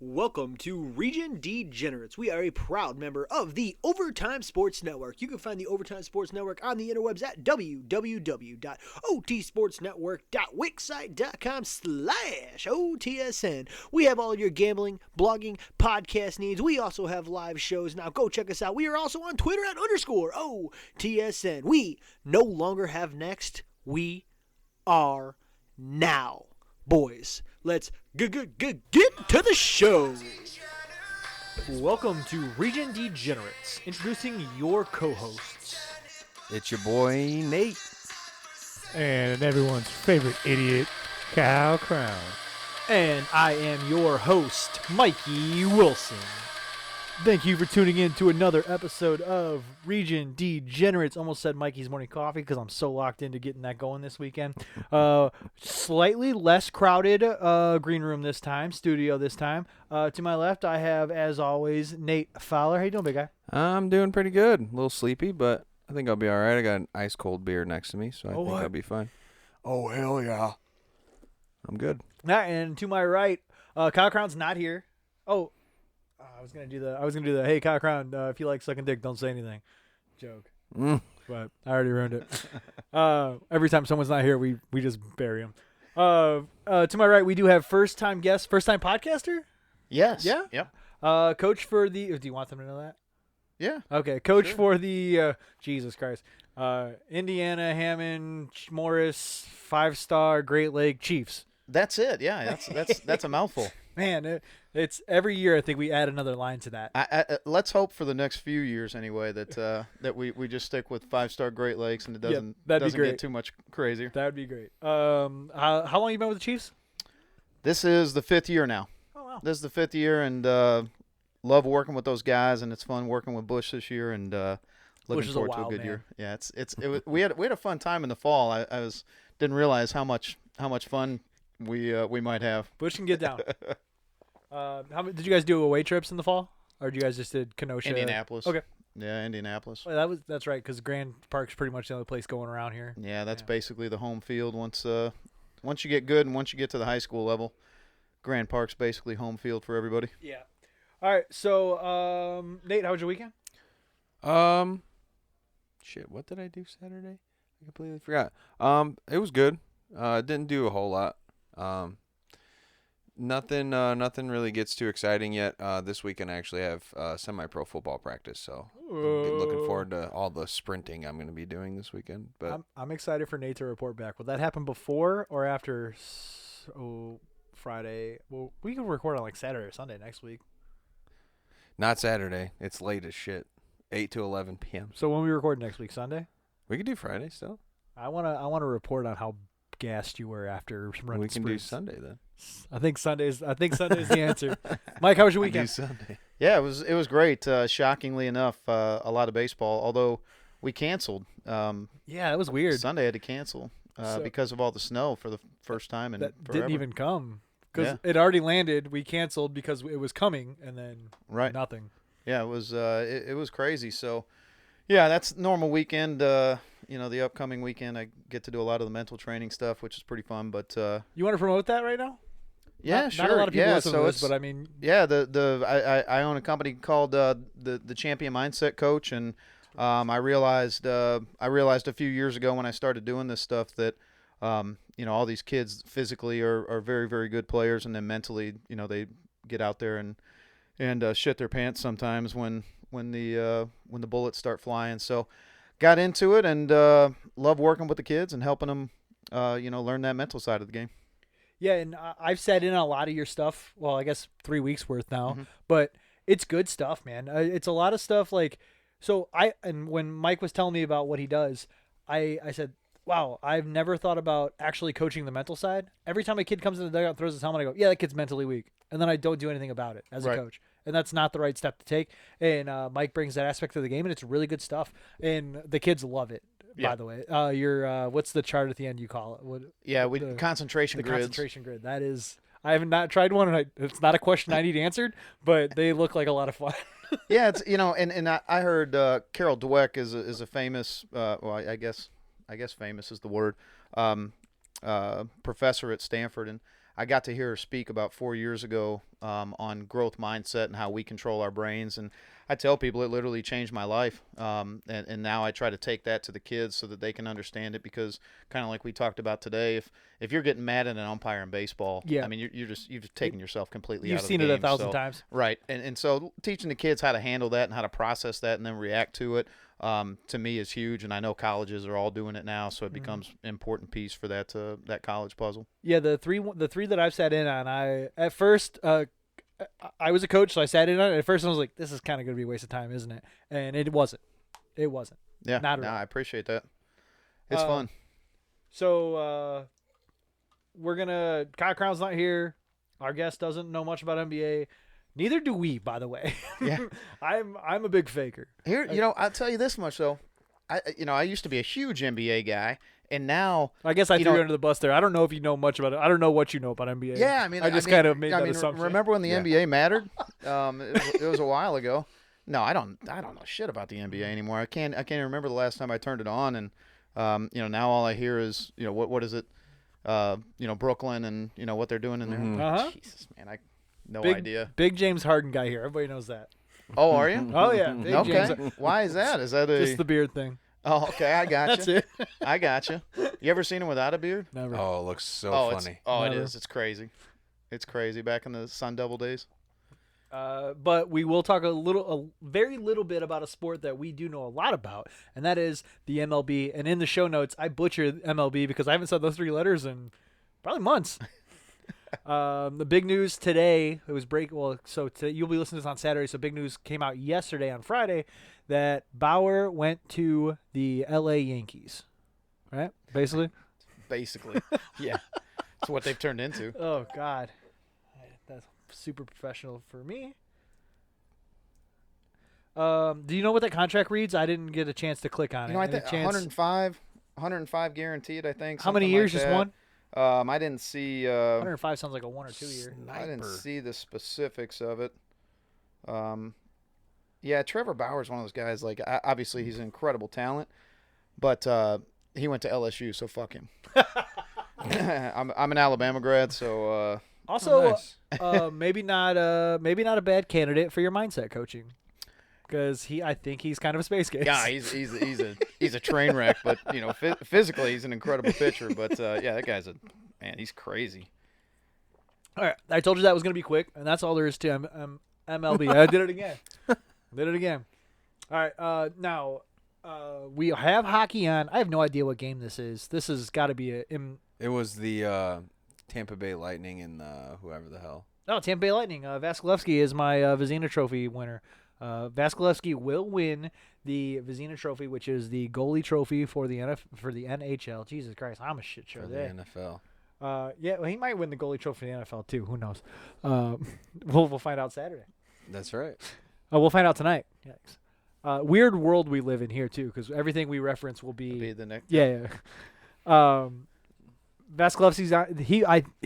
Welcome to Region Degenerates. We are a proud member of the Overtime Sports Network. You can find the Overtime Sports Network on the interwebs at www.otsportsnetwork.wixsite.com/OTSN. We have all your gambling, blogging, podcast needs. We also have live shows. Now go check us out. We are also on Twitter at _OTSN. We no longer have next. We are now. Boys, let's get to the show. Welcome to Region Degenerates, introducing your co-hosts. It's your boy, Nate. And everyone's favorite idiot, Kyle Crown. And I am your host, Mikey Wilson. Thank you for tuning in to another episode of Region Degenerates. Almost said Mikey's Morning Coffee because I'm so locked into getting that going this weekend. Slightly less crowded green room this time, studio this time. To my left, I have, as always, Nate Fowler. How you doing, big guy? I'm doing pretty good. A little sleepy, but I think I'll be all right. I got an ice-cold beer next to me, so I think I'll be fine. Oh, hell yeah. I'm good. And to my right, Kyle Crown's not here. Oh, I was gonna do the hey Kyle Crown, if you like sucking dick, don't say anything joke. But I already ruined it. Every time someone's not here, we just bury him. To my right, we do have first time podcaster. Yes. Yeah. Yep. Coach for the. Do you want them to know that? Yeah. Okay. Coach Sure. for the. Jesus Christ. Indiana Hammond Morris 5-star Great Lake Chiefs. That's it. Yeah. That's a mouthful. Man, it's every year I think we add another line to that. Let's hope for the next few years anyway that we just stick with 5-star Great Lakes and it doesn't get too much crazier. That would be great. How long you been with the Chiefs? This is the 5th year now. Oh wow. This is the 5th year and love working with those guys, and it's fun working with Bush this year, and looking forward to a good year. Yeah, we had a fun time in the fall. I didn't realize how much fun we might have. Bush can get down. Did you guys do away trips in the fall, or did you guys just did Kenosha? Indianapolis. Okay. Yeah, Indianapolis. Well, that's right, because Grand Park's pretty much the only place going around here. Yeah, that's basically the home field. Once you get good and once you get to the high school level, Grand Park's basically home field for everybody. Yeah. All right. So, Nate, how was your weekend? Shit, what did I do Saturday? I completely forgot. It was good. Didn't do a whole lot. Nothing really gets too exciting yet. This weekend I actually have semi-pro football practice, so I'm looking forward to all the sprinting I'm going to be doing this weekend. But I'm excited for Nate to report back. Will that happen before or after Friday? Well, we can record on like Saturday or Sunday next week. not Saturday. It's late as shit. 8 to 11 p.m. So when we record next week, Sunday? We could do Friday still. I wanna report on how gassed you were after running We can sprints. do Sunday then. I think Sunday's the answer. Mike, how was your weekend? Do Sunday. Yeah, it was great. Shockingly enough, a lot of baseball. Although we canceled. Yeah, it was weird. Sunday had to cancel because of all the snow for the first time in That forever. didn't even come because Yeah. it already landed. We canceled because it was coming, and then nothing. Yeah, it was it was crazy. So, yeah, that's normal weekend. The upcoming weekend, I get to do a lot of the mental training stuff, which is pretty fun. But You want to promote that right now? yeah, not, sure. Not a lot of people yeah, listen so to this, it's- but I mean, Yeah, I own a company called the Champion Mindset Coach, and I realized a few years ago when I started doing this stuff that all these kids physically are very, very good players, and then mentally they get out there and shit their pants sometimes when the bullets start flying. So got into it and love working with the kids and helping them learn that mental side of the game. yeah, and I've sat in on a lot of your stuff. Well, I guess 3 weeks worth now, Mhm. but it's good stuff, man. It's a lot of stuff like. So when Mike was telling me about what he does, I said, wow, I've never thought about actually coaching the mental side. Every time a kid comes in the dugout and throws his helmet, I go, yeah, that kid's mentally weak. And then I don't do anything about it as a Right. coach. And that's not the right step to take. And Mike brings that aspect to the game, and it's really good stuff. And the kids love it, by Yeah. the way. What's the chart at the end you call it? Yeah, the concentration the grids. concentration grid. That is, I have not tried one, and it's not a question I need answered, but they look like a lot of fun. Yeah, it's and I heard Carol Dweck is a famous I guess famous is the word professor at Stanford, and I got to hear her speak about 4 years ago on growth mindset and how we control our brains. And I tell people it literally changed my life. And now I try to take that to the kids so that they can understand it, because kind of like we talked about today, if you're getting mad at an umpire in baseball, Yeah. I mean, you've taken yourself completely You've out of seen the game. it 1,000 So- times. Right. And so teaching the kids how to handle that and how to process that and then react to it, to me is huge. And I know colleges are all doing it now, so it becomes an important piece for that college puzzle. Yeah, the three that I've sat in on, at first I was a coach, so I sat in on it. At first I was like, this is kind of going to be a waste of time, isn't it? And it wasn't. It wasn't. Yeah. Not at all. I appreciate that. It's fun. So we're gonna. Kyle Crown's not here. Our guest doesn't know much about NBA. Neither do we, by the way. Yeah. I'm a big faker. Here, I'll tell you this much though. I used to be a huge NBA guy, and now I guess I You threw know- you under the bus there. I don't know if you know much about it. I don't know what you know about NBA. yeah, I mean, I just kind of made that assumption. Remember when the Yeah. NBA mattered? It was a while ago. No, I don't know shit about the NBA anymore. I can't even remember the last time I turned it on, and now all I hear is what is it? Brooklyn and what they're doing in there. Mhm. Uh-huh. Jesus, man, I no Big, idea. Big James Harden guy here. Everybody knows that. Oh, are you? Oh yeah, Big Okay. James. Why is that? Is that a? Just the beard thing. Oh, okay. I got That's you. it. I got you. You ever seen him without a beard? Never. Oh, it looks so funny. It Never. is. It's crazy. It's crazy. Back in the Sun Devil days. But we will talk a very little bit about a sport that we do know a lot about, and that is the MLB. And in the show notes, I butchered MLB because I haven't said those three letters in probably months. The big news today, it was so today, you'll be listening to this on Saturday, so big news came out yesterday on Friday that Bauer went to the LA Yankees, right? Basically. Basically. Yeah. It's what they've turned into. Oh, God. That's super professional for me. Do you know what that contract reads? I didn't get a chance to click on it. I Any think chance- 105 guaranteed, I think. How many something years? like Just that. one? I didn't see 105 sounds like a 1 or 2 year. I didn't Sniper. see the specifics of it. Yeah, Trevor Bauer's one of those guys. Like, obviously, he's an incredible talent, but he went to LSU, so fuck him. I'm an Alabama grad, so Also, nice. maybe not a bad candidate for your mindset coaching, because I think he's kind of a space case. yeah, he's a train wreck. But physically, he's an incredible pitcher. But yeah, that guy's he's crazy. All right, I told you that was gonna be quick, and that's all there is to MLB. I did it again. All right, now we have hockey on. I have no idea what game this is. This has got to be It was the Tampa Bay Lightning and whoever the hell. Tampa Bay Lightning. Vasilevsky is my Vezina Trophy winner. Vasilevsky will win the Vezina Trophy, which is the goalie trophy for the NHL. Jesus Christ, I'm a shit show For the there. NFL. Yeah, well, he might win the goalie trophy for the NFL too. Who knows? We'll find out Saturday. That's right. We'll find out tonight. Yikes. Weird world we live in here too, because everything we reference will Be the next. yeah. Vasilevsky's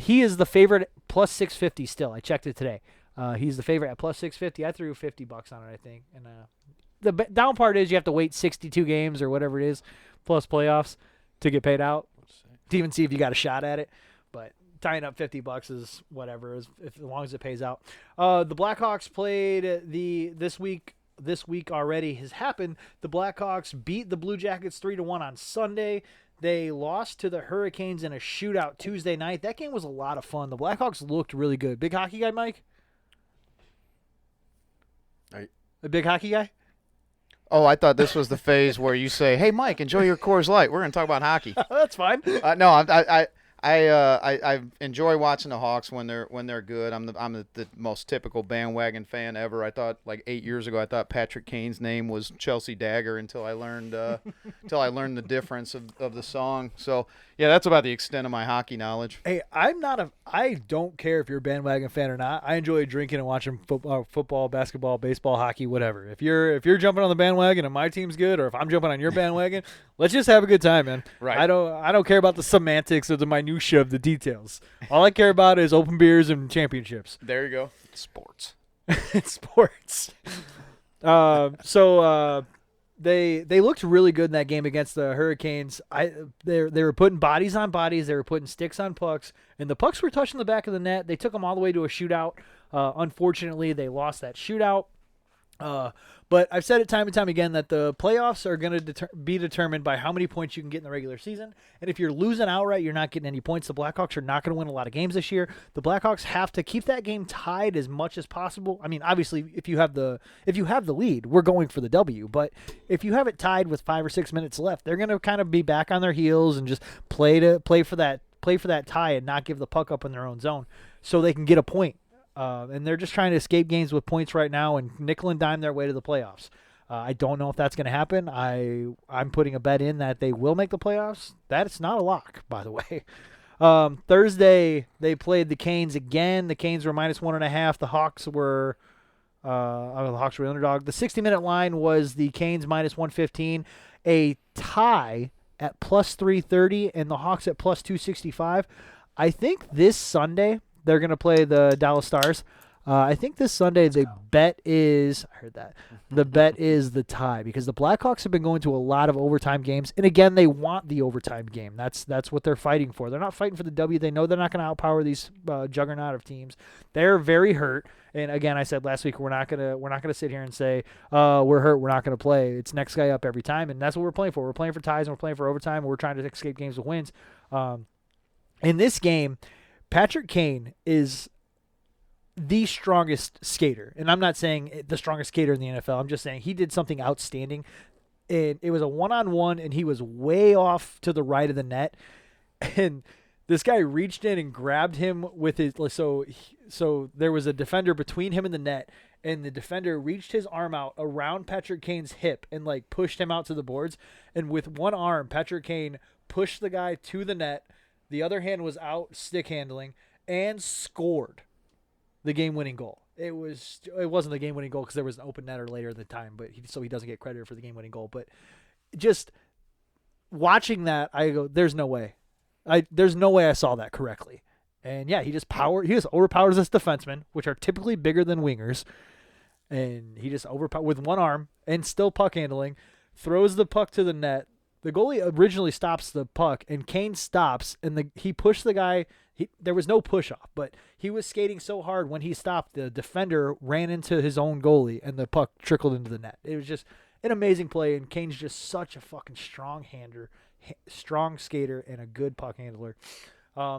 he is the favorite plus 650 still. I checked it today. He's the favorite at plus 650. I threw $50 on it, I think. And the down part is you have to wait 62 games or whatever it is, plus playoffs, to get paid out. To even see if you got a shot at it. But tying up $50 is whatever, as long as it pays out. The Blackhawks played this week. This week already has happened. The Blackhawks beat the Blue Jackets 3-1 on Sunday. They lost to the Hurricanes in a shootout Tuesday night. That game was a lot of fun. The Blackhawks looked really good. Big hockey guy, Mike? A big hockey guy? Oh, I thought this was the phase where you say, "Hey, Mike, enjoy your Coors Light. We're going to talk about hockey." That's fine. No, I enjoy watching the Hawks when they're good. I'm the most typical bandwagon fan ever. I thought like 8 years ago, I thought Patrick Kane's name was Chelsea Dagger until I learned the difference of the song. So yeah, that's about the extent of my hockey knowledge. Hey, I don't care if you're a bandwagon fan or not. I enjoy drinking and watching football, basketball, baseball, hockey, whatever. If you're jumping on the bandwagon and my team's good, or if I'm jumping on your bandwagon, let's just have a good time, man. Right. I don't care about the semantics or the minutia of the details. All I care about is open beers and championships. There you go. Sports. Sports. So They looked really good in that game against the Hurricanes. They were putting bodies on bodies. They were putting sticks on pucks, and the pucks were touching the back of the net. They took them all the way to a shootout. Unfortunately, they lost that shootout. But I've said it time and time again that the playoffs are going to be determined by how many points you can get in the regular season. And if you're losing outright, you're not getting any points. The Blackhawks are not going to win a lot of games this year. The Blackhawks have to keep that game tied as much as possible. I mean, obviously, if you have the lead, we're going for the W. But if you have it tied with 5 or 6 minutes left, they're going to kind of be back on their heels and just play for that tie and not give the puck up in their own zone so they can get a point. And they're just trying to escape games with points right now and nickel and dime their way to the playoffs. I don't know if that's going to happen. I'm putting a bet in that they will make the playoffs. That's not a lock, by the way. Thursday, they played the Canes again. The Canes were -1.5. The Hawks were underdog. The 60-minute line was the Canes -115. A tie at +330 and the Hawks at +265. I think this Sunday they're going to play the Dallas Stars. I think this Sunday the bet is the tie because the Blackhawks have been going to a lot of overtime games, and again they want the overtime game. That's what they're fighting for. They're not fighting for the W. They know they're not going to outpower these juggernaut of teams. They're very hurt, and again I said last week we're not gonna sit here and say we're hurt, we're not going to play. It's next guy up every time, and that's what we're playing for. We're playing for ties and we're playing for overtime. And we're trying to escape games with wins. In this game, Patrick Kane is the strongest skater. And I'm not saying the strongest skater in the NFL. I'm just saying he did something outstanding. And it was a one-on-one, and he was way off to the right of the net. And this guy reached in and grabbed him with his – so there was a defender between him and the net, and the defender reached his arm out around Patrick Kane's hip and, like, pushed him out to the boards. And with one arm, Patrick Kane pushed the guy to the net. The other hand was out stick handling and scored the game-winning goal. It wasn't the game-winning goal because there was an open netter later in the time, but so he doesn't get credit for the game-winning goal. But just watching that, I go, there's no way. There's no way I saw that correctly. And yeah, he just overpowers this defenseman, which are typically bigger than wingers, and he just overpowered with one arm and still puck handling, throws the puck to the net. The goalie originally stops the puck, and Kane stops, and he pushed the guy. There was no push-off, but he was skating so hard when he stopped, the defender ran into his own goalie, and the puck trickled into the net. It was just an amazing play, and Kane's just such a fucking strong skater, and a good puck handler.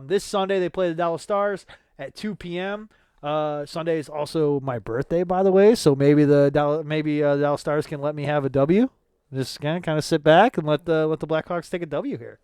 This Sunday, they play the Dallas Stars at 2 p.m. Sunday is also my birthday, by the way, so maybe the Dallas Stars can let me have a W. Just kind of sit back and let the Blackhawks take a W here.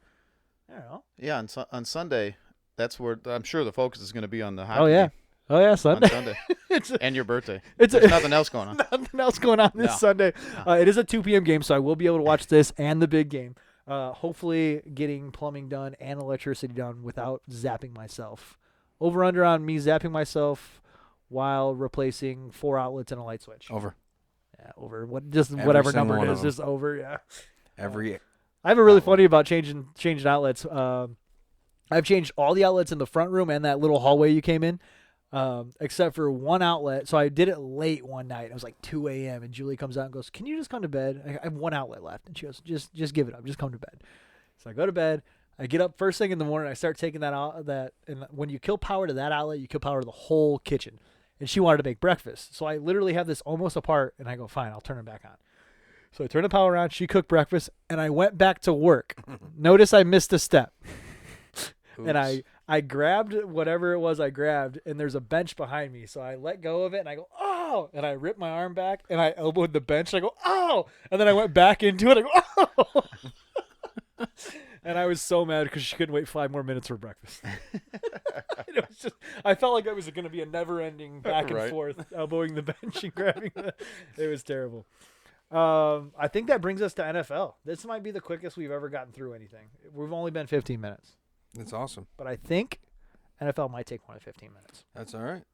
I don't know. Yeah, on Sunday, that's where I'm sure the focus is going to be on the hockey. Oh yeah, Sunday. On Sunday. And your birthday. There's nothing else going on. Nothing else going on this Sunday. No. It is a 2 p.m. game, so I will be able to watch this and the big game. Hopefully getting plumbing done and electricity done without zapping myself. Over under on me zapping myself while replacing 4 outlets and a light switch. Over. Yeah, over. Whatever number it is, just over. Yeah. I have a really funny about changing outlets. I've changed all the outlets in the front room and that little hallway you came in, except for one outlet. So I did it late one night. It was like 2 a.m. and Julie comes out and goes, "Can you just come to bed? I have one outlet left." And she goes, "Just give it up. Just come to bed." So I go to bed. I get up first thing in the morning. I start taking that out. And when you kill power to that outlet, you kill power to the whole kitchen. And she wanted to make breakfast. So I literally have this almost apart, and I go, fine, I'll turn it back on. So I turned the power on, she cooked breakfast, and I went back to work. Notice I missed a step. And I grabbed whatever it was I grabbed, and there's a bench behind me. So I let go of it, and I go, oh! And I ripped my arm back, and I elbowed the bench, and I go, oh! And then I went back into it, I go, oh! And I was so mad because she couldn't wait 5 more minutes for breakfast. It was just, I felt like it was going to be a never-ending back and forth, elbowing the bench and grabbing it was terrible. I think that brings us to NFL. This might be the quickest we've ever gotten through anything. We've only been 15 minutes. That's awesome. But I think NFL might take more than 15 minutes. That's all right.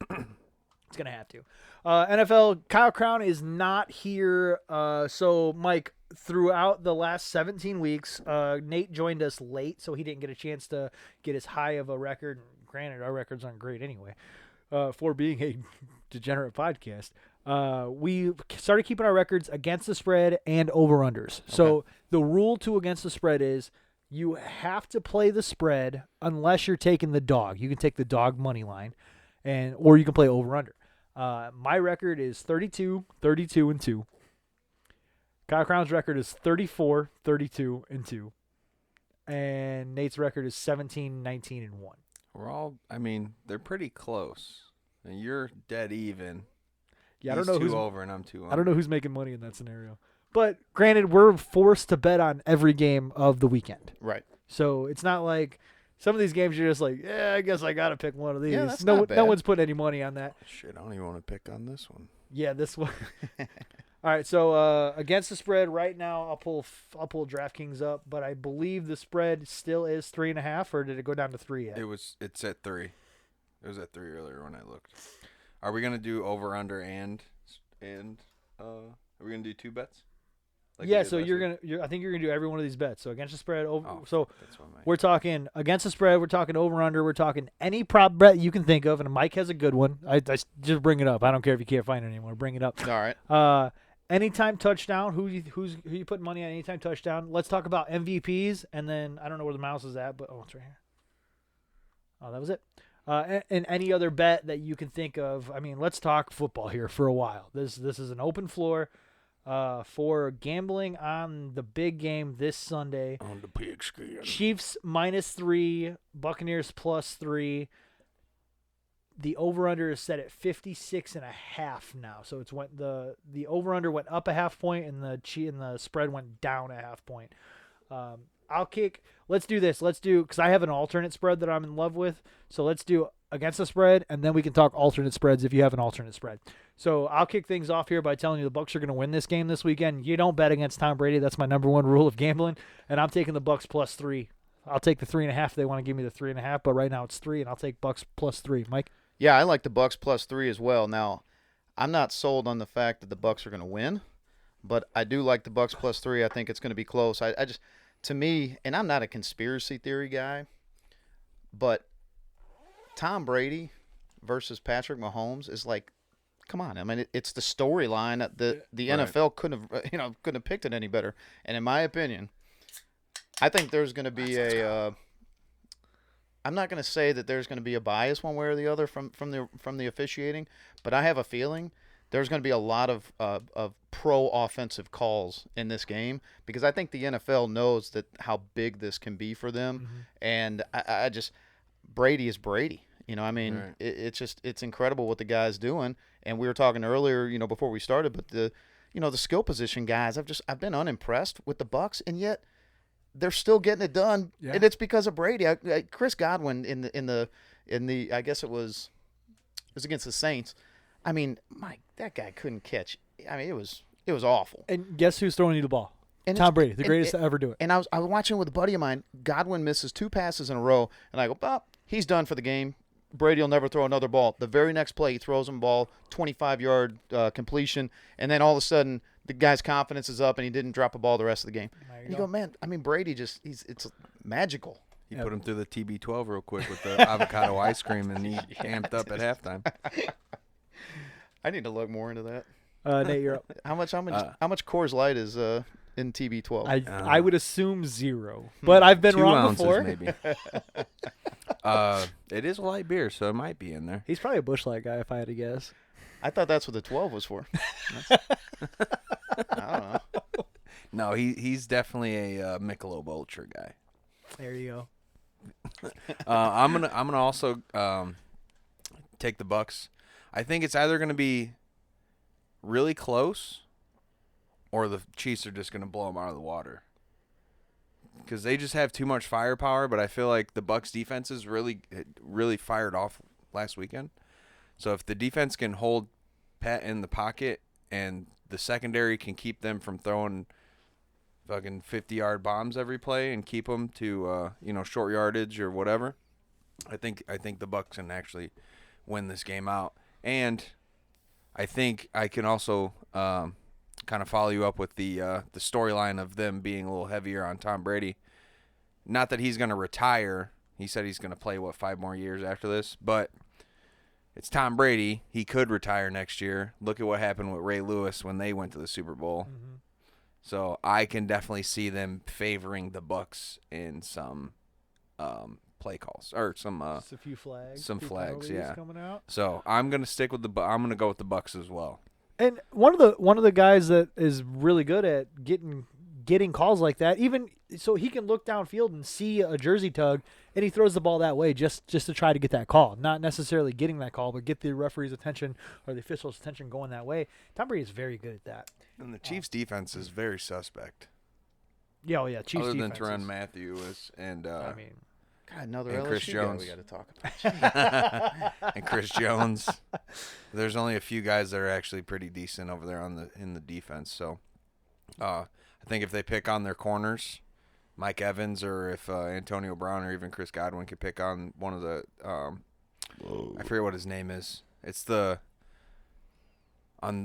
It's going to have to. NFL, Kyle Crown is not here. So, Mike, throughout the last 17 weeks, Nate joined us late, so he didn't get a chance to get as high of a record. Granted, our records aren't great anyway for being a degenerate podcast. we started keeping our records against the spread and over-unders. So the rule to against the spread is you have to play the spread unless you're taking the dog. You can take the dog money line, or you can play over-under. My record is 32, 32, and 2. Kyle Crown's record is 34, 32, and 2. And Nate's record is 17, 19, and 1. We're all, I mean, they're pretty close. And you're dead even. Yeah, He's I don't know two who's over and I'm 2 under. I don't know who's making money in that scenario. But granted, we're forced to bet on every game of the weekend. Right. So it's not like some of these games you're just like, yeah, I guess I got to pick one of these. Yeah, that's no not bad. no one's putting any money on that. Shit, I don't even want to pick on this one. Yeah, this one. All right, so against the spread right now, I'll pull DraftKings up, but I believe the spread still is 3.5, or did it go down to 3 yet? It's at 3. It was at 3 earlier when I looked. Are we gonna do over under and are we gonna do 2 bets? Like we Yeah, did so last week? I think you're gonna do every one of these bets. So against the spread, over. Oh, So that's what we're talking against the spread. We're talking over under. We're talking any prop bet you can think of, and Mike has a good one. I just bring it up. I don't care if you can't find it anymore. Bring it up. All right. Anytime touchdown. Who you putting money on? Anytime touchdown. Let's talk about MVPs, and then I don't know where the mouse is at, but it's right here. Oh, that was it. And any other bet that you can think of. I mean, let's talk football here for a while. This is an open floor for gambling on the big game this Sunday. On the pigskin. Chiefs -3, Buccaneers +3. The over/under is set at 56.5 now. So it's went the over/under went up a half point, and the spread went down a half point. I'll kick. Let's do this. Because I have an alternate spread that I'm in love with. So let's do against the spread, and then we can talk alternate spreads if you have an alternate spread. So I'll kick things off here by telling you the Bucs are going to win this game this weekend. You don't bet against Tom Brady. That's my number one rule of gambling, and I'm taking the Bucs +3. I'll take the 3.5 if they want to give me the 3.5, but right now it's 3, and I'll take Bucs +3. Mike? Yeah, I like the Bucs +3 as well. Now, I'm not sold on the fact that the Bucs are going to win, but I do like the Bucs +3. I think it's going to be close. I just, to me, and I'm not a conspiracy theory guy, but Tom Brady versus Patrick Mahomes is like, come on. I mean, it's the storyline that the Right. NFL couldn't have picked it any better. And in my opinion, I think there's going to be I'm not going to say that there's going to be a bias one way or the other from the officiating, but I have a feeling there's going to be a lot of pro offensive calls in this game because I think the NFL knows that how big this can be for them, Mm-hmm. and I just Brady is Brady. I mean, Right. it's incredible what the guy's doing. And we were talking earlier, before we started, but the skill position guys, I've been unimpressed with the Bucs, and yet they're still getting it done, Yeah. and it's because of Brady. Chris Godwin in the I guess it was against the Saints. I mean, that guy couldn't catch. I mean, it was awful. And guess who's throwing you the ball? And Tom it's- Brady, the and- greatest to ever do it. And I was watching with a buddy of mine. Godwin misses 2 passes in a row, and I go, he's done for the game. Brady will never throw another ball. The very next play, he throws him a ball, 25-yard completion, and then all of a sudden, the guy's confidence is up, and he didn't drop a ball the rest of the game. There you And you go. go, man, I mean, Brady it's magical. He Yep. put him through the TB12 real quick with the avocado ice cream, and he amped up at halftime. I need to look more into that. Nate, you're up. How much Coors Light is in TB12? I would assume 0, but I've been 2 wrong ounces, before. maybe. It is a light beer, so it might be in there. He's probably a Busch Light guy, if I had to guess. I thought that's what the 12 was for. I don't know. No, he's definitely a Michelob Ultra guy. There you go. I'm gonna also take the Bucks. I think it's either gonna be really close, or the Chiefs are just gonna blow them out of the water. Because they just have too much firepower, but I feel like the Bucks defense is really fired off last weekend. So if the defense can hold Pat in the pocket and the secondary can keep them from throwing fucking 50-yard bombs every play and keep them to short yardage or whatever, I think the Bucks can actually win this game out. And I think I can also kind of follow you up with the storyline of them being a little heavier on Tom Brady. Not that he's going to retire. He said he's going to play 5 more years after this, but it's Tom Brady. He could retire next year. Look at what happened with Ray Lewis when they went to the Super Bowl. Mm-hmm. So I can definitely see them favoring the Bucks in some play calls or some Just a few flags. some few flags, penalties yeah. coming out. So I'm gonna stick with I'm gonna go with the Bucks as well. And one of the guys that is really good at getting calls like that, even so he can look downfield and see a jersey tug, and he throws the ball that way just to try to get that call. Not necessarily getting that call, but get the referee's attention or the official's attention going that way. Tom Brady is very good at that. And the Chiefs' defense is very suspect. Yeah, oh yeah. Chiefs Other than defense Tyrann is- Matthew and I mean, God, another And LSU Chris guy Jones. we got to talk about. and Chris Jones. There's only a few guys that are actually pretty decent over there in the defense. So I think if they pick on their corners, Mike Evans, or if Antonio Brown or even Chris Godwin could pick on one of the I forget what his name is. It's on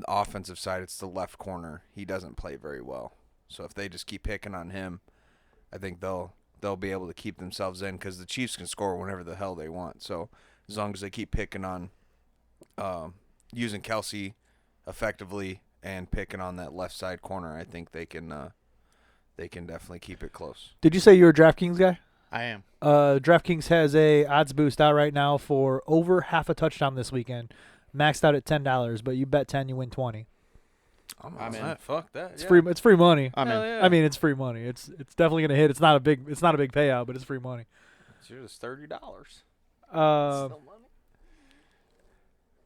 the offensive side, it's the left corner. He doesn't play very well. So if they just keep picking on him, I think they'll be able to keep themselves in because the Chiefs can score whenever the hell they want. So as long as they keep picking on using Kelsey effectively and picking on that left side corner, I think they can definitely keep it close. did you say you're a DraftKings guy? I am. DraftKings has a odds boost out right now for over half a touchdown this weekend, maxed out at $10. But you bet 10, you win 20. I'm in. Fuck that. It's free. It's free money. I'm in. Yeah. I mean, it's free money. It's definitely gonna hit. It's not a big payout, but it's free money. It's just $30.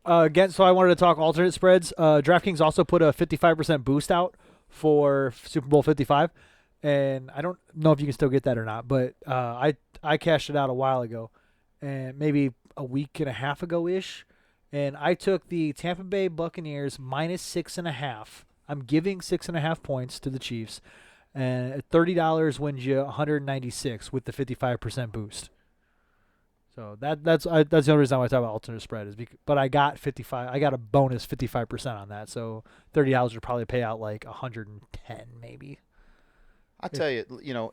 Again, so I wanted to talk alternate spreads. DraftKings also put a 55% boost out for Super Bowl 55, and I don't know if you can still get that or not, but I cashed it out a while ago, and maybe a week and a half ago ish, and I took the Tampa Bay Buccaneers minus 6.5. I'm giving 6.5 points to the Chiefs, and at $30 wins you 196 with the 55% boost. So that's the only reason I want to talk about alternate spread is but I got 55. I got a bonus 55% on that. So $30 would probably pay out like 110 maybe. I tell you,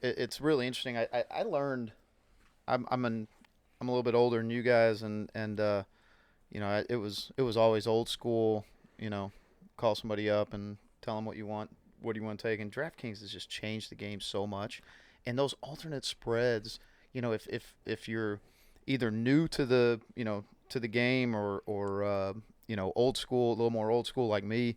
it's really interesting. I learned. I'm a little bit older than you guys, and it was always old school. Call somebody up and tell them what do you want to take. And DraftKings has just changed the game so much, and those alternate spreads. If you're either new to the to the game or old school, a little more old school like me,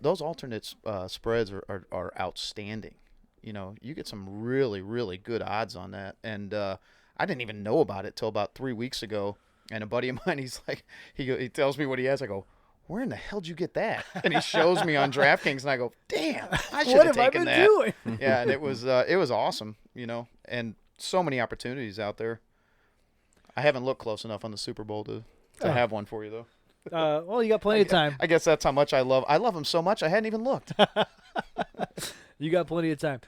those alternate spreads are outstanding. You get some really, really good odds on that. And I didn't even know about it till about 3 weeks ago. And a buddy of mine, he's like, he tells me what he has. I go, where in the hell did you get that? And he shows me on DraftKings, and I go, damn, I should What have have I taken been that. doing? Yeah, and it was awesome, and so many opportunities out there. I haven't looked close enough on the Super Bowl to have one for you though. Well, you got plenty of time. I guess that's how much I love him so much I hadn't even looked. You got plenty of time.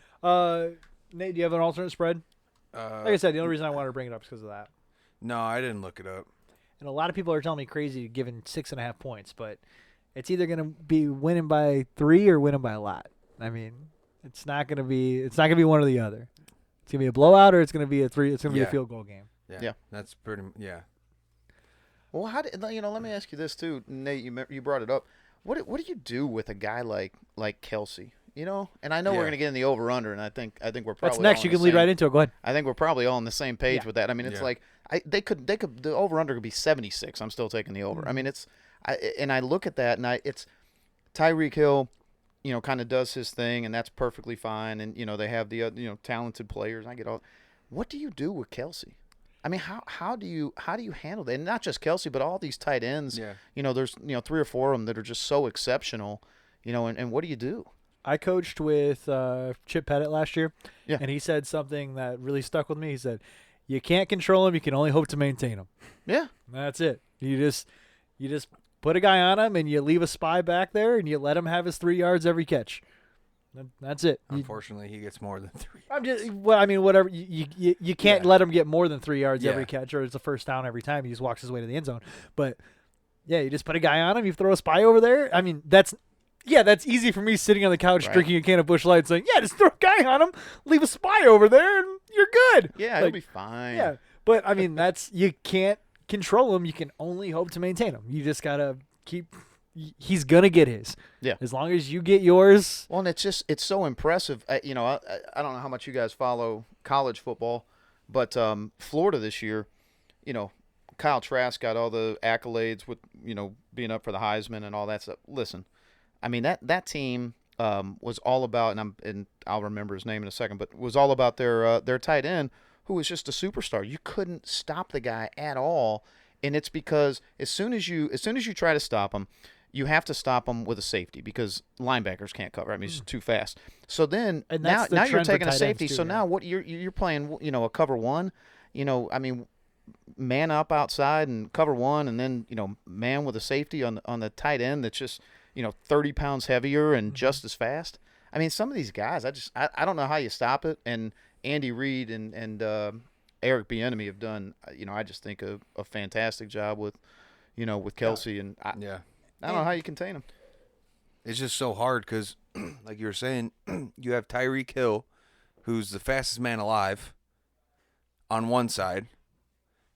Nate, do you have an alternate spread? Like I said, the only reason I wanted to bring it up is because of that. No, I didn't look it up. And a lot of people are telling me crazy giving 6.5 points, but it's either going to be winning by 3 or winning by a lot. I mean, it's not going to be one or the other. It's going to be a blowout or it's going to be a 3. It's going to be a field goal game. Yeah. That's pretty. Yeah. Well, let me ask you this too, Nate. You brought it up. What do you do with a guy like Kelsey? And I know we're Yeah. going to get in the over under, and I think we're probably That's next. all You on can the lead same- right into it. Go ahead. I think we're probably all on the same page Yeah. with that. I mean, it's Yeah. like they could the over under could be 76. I'm still taking the over. I mean, I look at that and it's Tyreek Hill, kind of does his thing, and that's perfectly fine. And they have the talented players. I get all. What do you do with Kelsey? I mean, how do you handle that? And not just Kelsey, but all these tight ends. Yeah. There's 3 or 4 of them that are just so exceptional. And what do you do? I coached with Chip Pettit last year, Yeah. and he said something that really stuck with me. He said, "You can't control him. You can only hope to maintain him." Yeah. That's it. You just put a guy on him, and you leave a spy back there, and you let him have his 3 yards every catch. That's it. Unfortunately, he gets more than 3. I'm just. Well, I mean, whatever. You can't Yeah. let him get more than 3 yards Yeah. every catch, or it's a first down every time. He just walks his way to the end zone. But yeah, you just put a guy on him. You throw a spy over there. I mean, that's easy for me sitting on the couch Right. drinking a can of Busch Light, saying, "Yeah, just throw a guy on him, leave a spy over there, and you're good." Yeah, Like, it'll be fine. Yeah, but I mean, you can't control him. You can only hope to maintain him. You just gotta keep. He's gonna get his. Yeah. As long as you get yours. Well, and it's so impressive. I don't know how much you guys follow college football, but Florida this year, Kyle Trask got all the accolades with being up for the Heisman and all that stuff. Listen, I mean that team was all about, and I'll remember his name in a second, but was all about their tight end who was just a superstar. You couldn't stop the guy at all, and it's because as soon as you try to stop him, you have to stop him with a safety because linebackers can't cover. I mean, he's too fast. So then now you're taking a safety. So now what you're playing, a cover one. I mean, man up outside and cover one, and then man with a safety on the tight end that's just 30 pounds heavier and just as fast. I mean, some of these guys, I don't know how you stop it. And Andy Reid and Eric Bieniemy have done I just think a fantastic job with Kelsey and I don't know how you contain him. It's just so hard because, like you were saying, you have Tyreek Hill, who's the fastest man alive, on one side,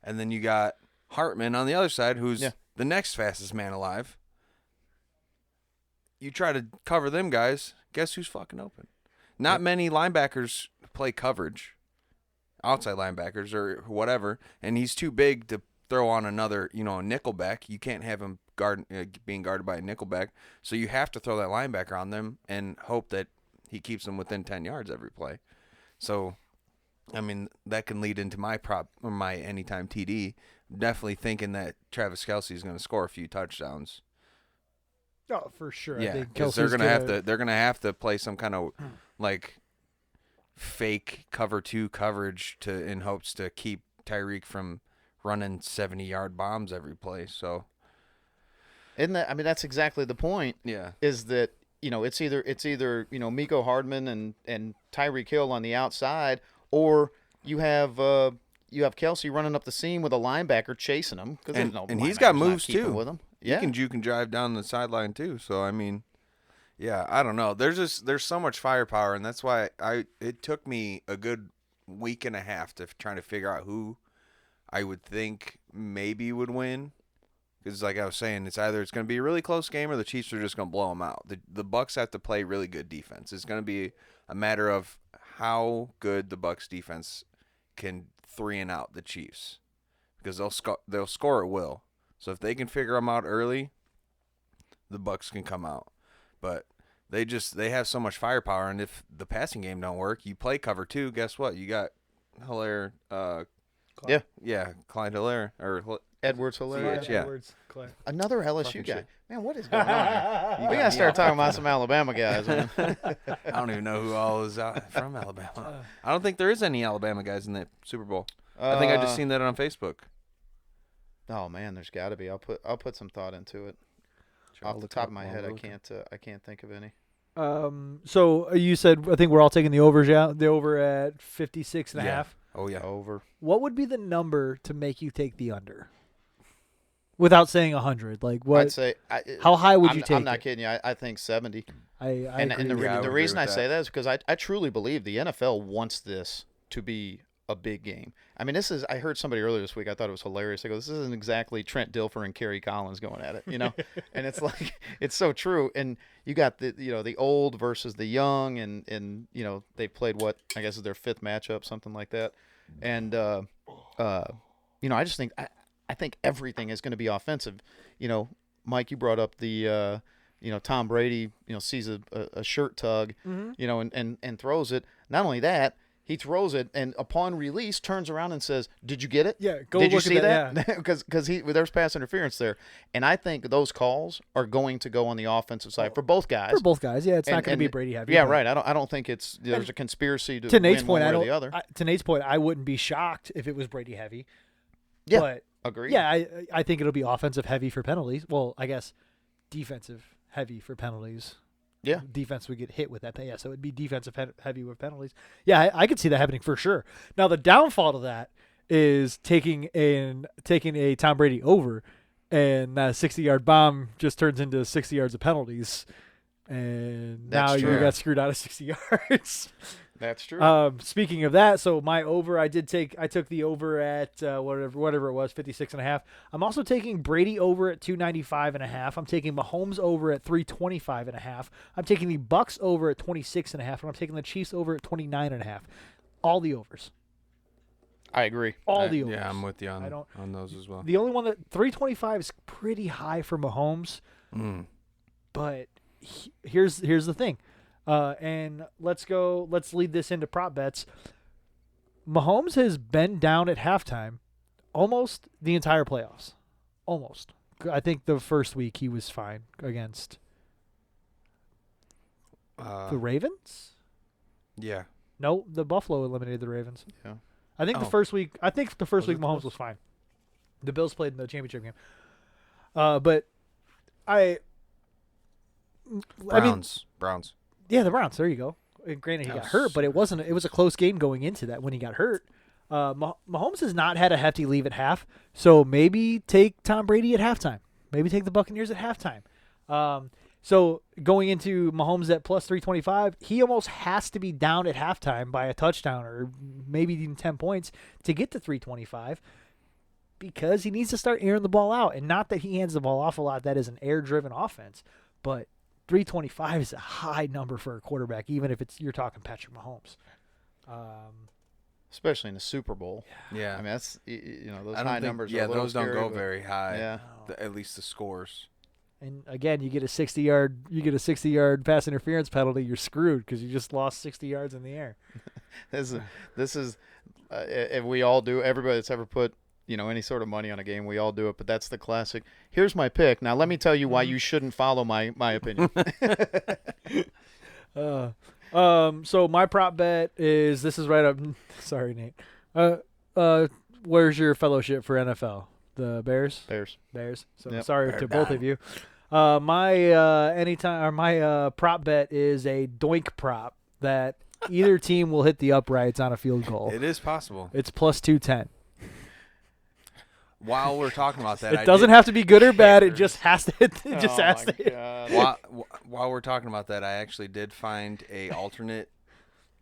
and then you got Hartman on the other side, who's the next fastest man alive. You try to cover them guys, guess who's fucking open? Not many linebackers play coverage, outside linebackers or whatever, and he's too big to throw on another, a nickelback. You can't have him being guarded by a nickelback, so you have to throw that linebacker on them and hope that he keeps them within 10 yards every play. So, I mean, that can lead into my anytime TD. Definitely thinking that Travis Kelce is going to score a few touchdowns. Oh, for sure. Yeah, I think because they're gonna have to play some kind of like fake cover 2 coverage in hopes to keep Tyreek from running 70-yard bombs every play. So. That's exactly the point. Yeah. Is that, it's either Miko Hardman and Tyreek Hill on the outside, or you have Kelsey running up the seam with a linebacker chasing him. And he's got moves too. With him. Yeah. He can juke and drive down the sideline too. So, I mean, yeah, I don't know. There's so much firepower, and that's why it took me a good week and a half to trying to figure out who I would think maybe would win. Because, like I was saying, it's going to be a really close game or the Chiefs are just going to blow them out. The Bucs have to play really good defense. It's going to be a matter of how good the Bucs defense can 3-and-out the Chiefs, because they'll score at will. So if they can figure them out early, the Bucs can come out. But they have so much firepower, and if the passing game don't work, you play cover 2. Guess what? You got Hilaire. Clyde Hilaire or Edwards-Hilaire. Yeah. Edwards-Hilaire. Another LSU guy. Man, what is going on here? We got to start talking about some Alabama guys, man. I don't even know who all is from Alabama. I don't think there is any Alabama guys in the Super Bowl. I think I just seen that on Facebook. Oh man, there's got to be. I'll put some thought into it. Off the top of my head, I can't think of any. So you said, I think we're all taking the overs out. The over at 56.5. Oh yeah, over. What would be the number to make you take the under? Without saying 100, like what? I'd say. How high would you take? I'm not kidding you. I think 70. I and agree. the reason I say that is because I truly believe the NFL wants this to be a big game. I mean, I heard somebody earlier this week, I thought it was hilarious. I go, this isn't exactly Trent Dilfer and Kerry Collins going at it, and it's like, it's so true. And you got the old versus the young, and they played what I guess is their 5th matchup, something like that. And I just think I think everything is going to be offensive. Mike, you brought up the Tom Brady sees a shirt tug, and throws it. Not only that, he throws it, and upon release, turns around and says, "Did you get it? Yeah, go Did look you see at that? Because there's pass interference there." And I think those calls are going to go on the offensive side for both guys. For both guys, yeah, it's not going to be Brady heavy. Yeah, right. I don't think there's a conspiracy to Nate's win point, one way or the other. To Nate's point, I wouldn't be shocked if it was Brady heavy. Yeah, but agree. Yeah, I think it'll be offensive heavy for penalties. Well, I guess defensive heavy for penalties. Yeah. Defense would get hit with that. Yeah, so it'd be defensive heavy with penalties. Yeah, I could see that happening for sure. Now, the downfall to that is taking a Tom Brady over, and that 60-yard bomb just turns into 60 yards of penalties, and That's now true. you got screwed out of 60 yards. That's true. Speaking of that, so my over, I took the over at whatever it was, 56.5. I'm also taking Brady over at 295.5. I'm taking Mahomes over at 325.5. I'm taking the Bucks over at 26.5, and I'm taking the Chiefs over at 29.5. All the overs. I agree. All the overs. Yeah, I'm with you on those as well. The only one that 325 is pretty high for Mahomes, but here's the thing. And let's lead this into prop bets. Mahomes has been down at halftime almost the entire playoffs. Almost. I think the first week he was fine against the Ravens? Yeah. No, the Buffalo eliminated the Ravens. Yeah. I think the first week Mahomes was fine. The Bills played in the championship game. But Browns. Yeah, the Browns. There you go. And granted, he got hurt, but it was a close game going into that when he got hurt. Mahomes has not had a hefty leave at half, so maybe take Tom Brady at halftime. Maybe take the Buccaneers at halftime. So going into Mahomes at plus 325, he almost has to be down at halftime by a touchdown or maybe even 10 points to get to 325 because he needs to start airing the ball out. And not that he hands the ball off a lot. That is an air-driven offense, but 325 is a high number for a quarterback, even if you're talking Patrick Mahomes. Especially in the Super Bowl. Yeah. I mean, that's those high numbers. Yeah, are a little those don't scary, go but- very high. Yeah. At least the scores. And again, you get a 60-yard pass interference penalty, you're screwed because you just lost 60 yards in the air. This is if we all do. Everybody that's ever put any sort of money on a game, we all do it. But that's the classic. Here's my pick. Now let me tell you why you shouldn't follow my opinion. So my prop bet is this is right up. Sorry, Nate. Where's your fellowship for NFL? The Bears. Bears. So Yep. sorry to both of you. My prop bet is a doink prop that either team will hit the uprights on a field goal. It is possible. It's plus 210. While we're talking about that, It doesn't have to be good or bad. It just has to hit. It just has to hit. While we're talking about that, I actually did find a alternate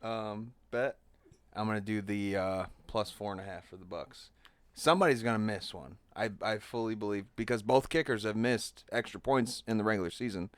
bet. I'm gonna do the plus 4.5 for the Bucks. Somebody's gonna miss one. I fully believe because both kickers have missed extra points in the regular season.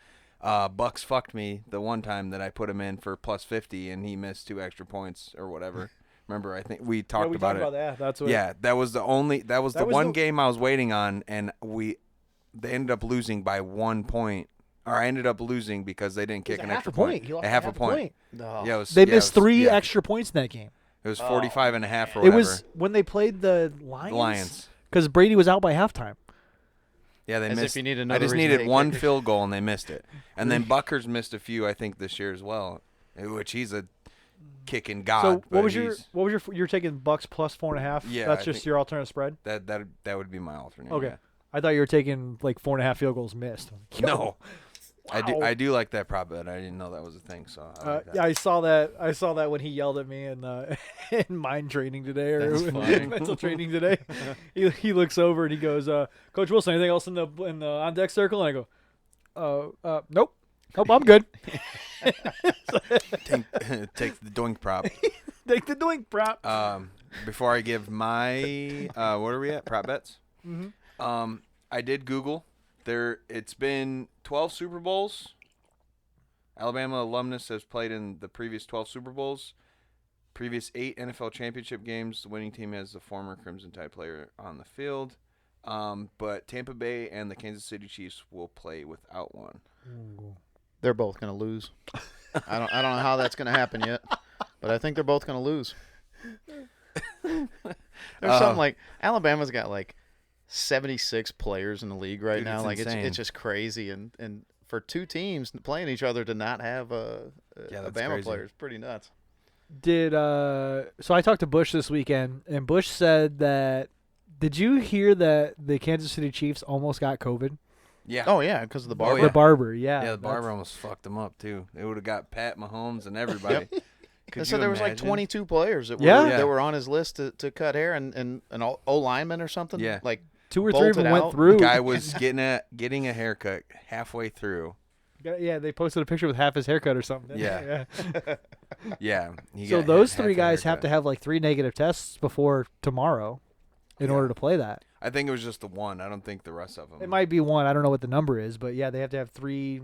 Bucks fucked me the one time that I put him in for plus 50 and he missed 2 extra points or whatever. Remember, I think we talked about it. That. That's what. Yeah, that was the one game I was waiting on, and they ended up losing by 1 point. Or I ended up losing because they didn't kick an extra point. He lost half a point. No. Yeah, They missed 3 extra points in that game. It was 45.5 or It whatever. was when they played the Lions. The Lions. Because Brady was out by halftime. Yeah, they As if missed. you need I another just reason to needed hate one kickers. field goal and they missed it. And then Buckers missed a few, I think, this year as well, which he's a kicking god. So but you're taking Bucks plus 4.5? Yeah, That's I just think- your alternate spread. that would be my alternate. Okay. yeah. I thought you were taking like 4.5 field goals missed. Yo, No, wow. I do like that prop bet. I didn't know that was a thing, so I like that. Yeah, I saw that when he yelled at me in in mind training today or That's funny. mental training today. He looks over and he goes, "Coach Wilson, anything else in the on deck circle?" And I go, "Nope, I'm good." Take the doink prop. Take the doink prop. Before I give my what are we at? Prop bets. Mm-hmm. I did Google. It's been 12 Super Bowls. Alabama alumnus has played in the previous 12 Super Bowls. Previous 8 NFL championship games. The winning team has the former Crimson Tide player on the field. But Tampa Bay and the Kansas City Chiefs will play without one. They're both going to lose. I don't know how that's going to happen yet, but I think they're both going to lose. There's something like Alabama's got like 76 players in the league right Dude, now. it's Like insane. it's just crazy, and for two teams playing each other to not have a Yeah, that's Bama crazy. player is pretty nuts. So I talked to Bush this weekend, and Bush said that. Did you hear that the Kansas City Chiefs almost got COVID? Yeah. Oh yeah, because of the barber. yeah. The barber, yeah. Yeah, the barber almost fucked them up too. It would have got Pat Mahomes and everybody. Could So you there was like imagine? 22 players that were Yeah. that were on his list to cut hair, and an O lineman or something. Yeah. Like 2 or 3 of them bolted went out. through. Guy was getting a haircut halfway through, Yeah, they posted a picture with half his haircut or something. didn't Yeah. they? Yeah. he So got those half three a guys have haircut. to have like 3 negative tests before tomorrow in Yeah. order to play that. I think it was just the one. I don't think the rest of them. It might be 1. I don't know what the number is, but yeah, they have to have 3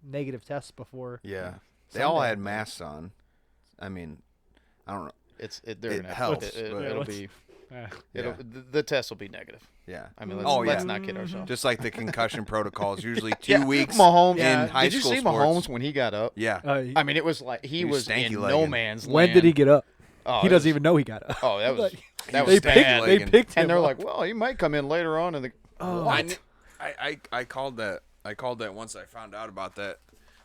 negative tests before. Yeah. They all Sunday. had masks on. I mean, I don't know. They're It gonna helps, It, but- it'll be. Yeah. It'll, Yeah. the test will be negative. Yeah. I mean, Oh, let's yeah. not kid ourselves. Just like the concussion protocols, usually 2 weeks Mahomes. in high Did you school see sports. Mahomes when he got up? Yeah. I mean, it was like he was was in stanky no legging. man's land. When did he get up? Oh, He it doesn't was- even know he got up. Oh, that was Like, that They was picked- bad. They picked him. And they're up. like, well, he might come in later on in the. Oh. What? I called that. I called that once I found out about that.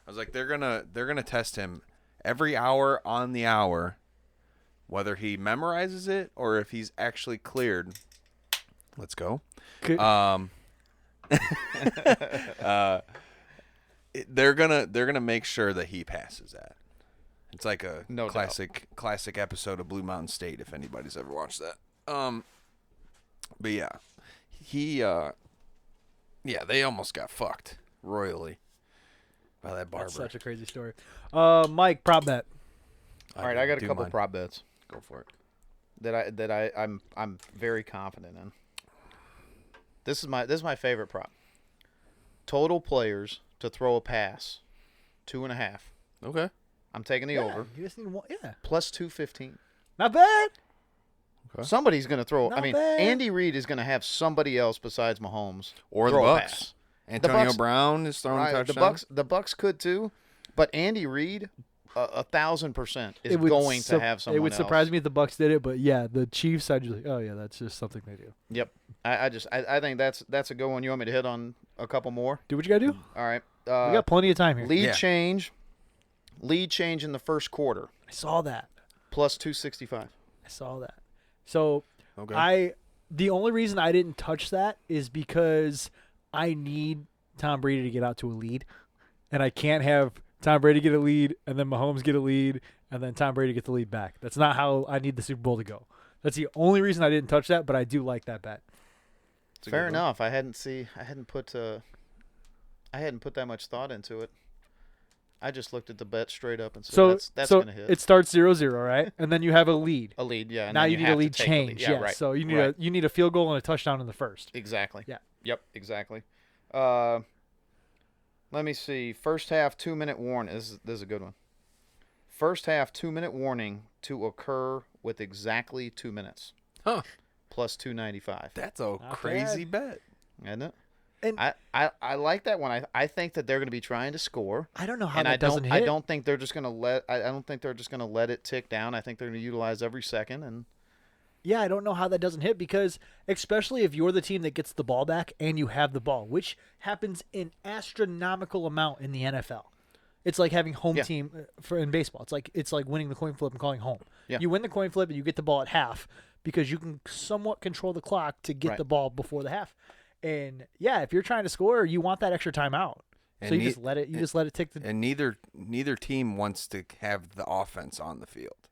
I was like, they're gonna test him every hour on the hour, whether he memorizes it or if he's actually cleared. Let's go. Could- They're gonna make sure that he passes that. It's like a No doubt. classic episode of Blue Mountain State if anybody's ever watched that. But yeah, they almost got fucked royally by that barber. That's such a crazy story. Mike, prop bet. All right, I got a do couple mine. prop bets Go for it. I'm very confident in. This is my favorite prop. Total players to throw a pass, 2.5. Okay. I'm taking the over. You just need 1. Yeah. Plus 215. Not bad. Okay. Somebody's going to throw. Not I mean, bad. Andy Reid is going to have somebody else besides Mahomes Or the throw a Bucks. pass. Antonio Bucks- Brown is throwing a Right, touchdown. the Bucks could too, but Andy Reid, 1,000% is It would going sup- to have someone. It would else. surprise me if the Bucks did it, but yeah, the Chiefs. I'd just like, oh yeah, that's just something they do. Yep. I think that's a good one. You want me to hit on a couple more? Do what you gotta do. All right. We got plenty of time here. lead Yeah. change. Lead change in the first quarter. I saw that. Plus 265. I saw that. So Okay. the only reason I didn't touch that is because I need Tom Brady to get out to a lead, and I can't have Tom Brady get a lead and then Mahomes get a lead and then Tom Brady get the lead back. That's not how I need the Super Bowl to go. That's the only reason I didn't touch that, but I do like that bet. It's a Fair good one. enough. I hadn't put that much thought into it. I just looked at the bet straight up and said So that's so gonna hit. it starts 0-0, right? And then you have a lead. a lead, yeah. And Now then you need have a to lead take the change. Yeah, right. So you need right. you need a field goal and a touchdown in the first. Exactly. Yeah. Yep. Exactly. Let me see. First half 2-minute warning. This is a good one. First half 2-minute warning to occur with exactly 2 minutes. Huh. Plus 295. That's a Not crazy bet. Isn't it? And- I like that one. I think that they're going to be trying to score. I don't know how And that I doesn't don't hit. I don't think they're just going to let I don't think they're just going to let it tick down. I think they're going to utilize every second and Yeah, I don't know how that doesn't hit because especially if you're the team that gets the ball back and you have the ball, which happens in astronomical amount in the NFL. It's like having home Yeah. team for in baseball. It's like winning the coin flip and calling home. Yeah. You win the coin flip and you get the ball at half because you can somewhat control the clock to get Right. the ball before the half. And yeah, if you're trying to score, you want that extra timeout. So And you just let it tick the And neither team wants to have the offense on the field.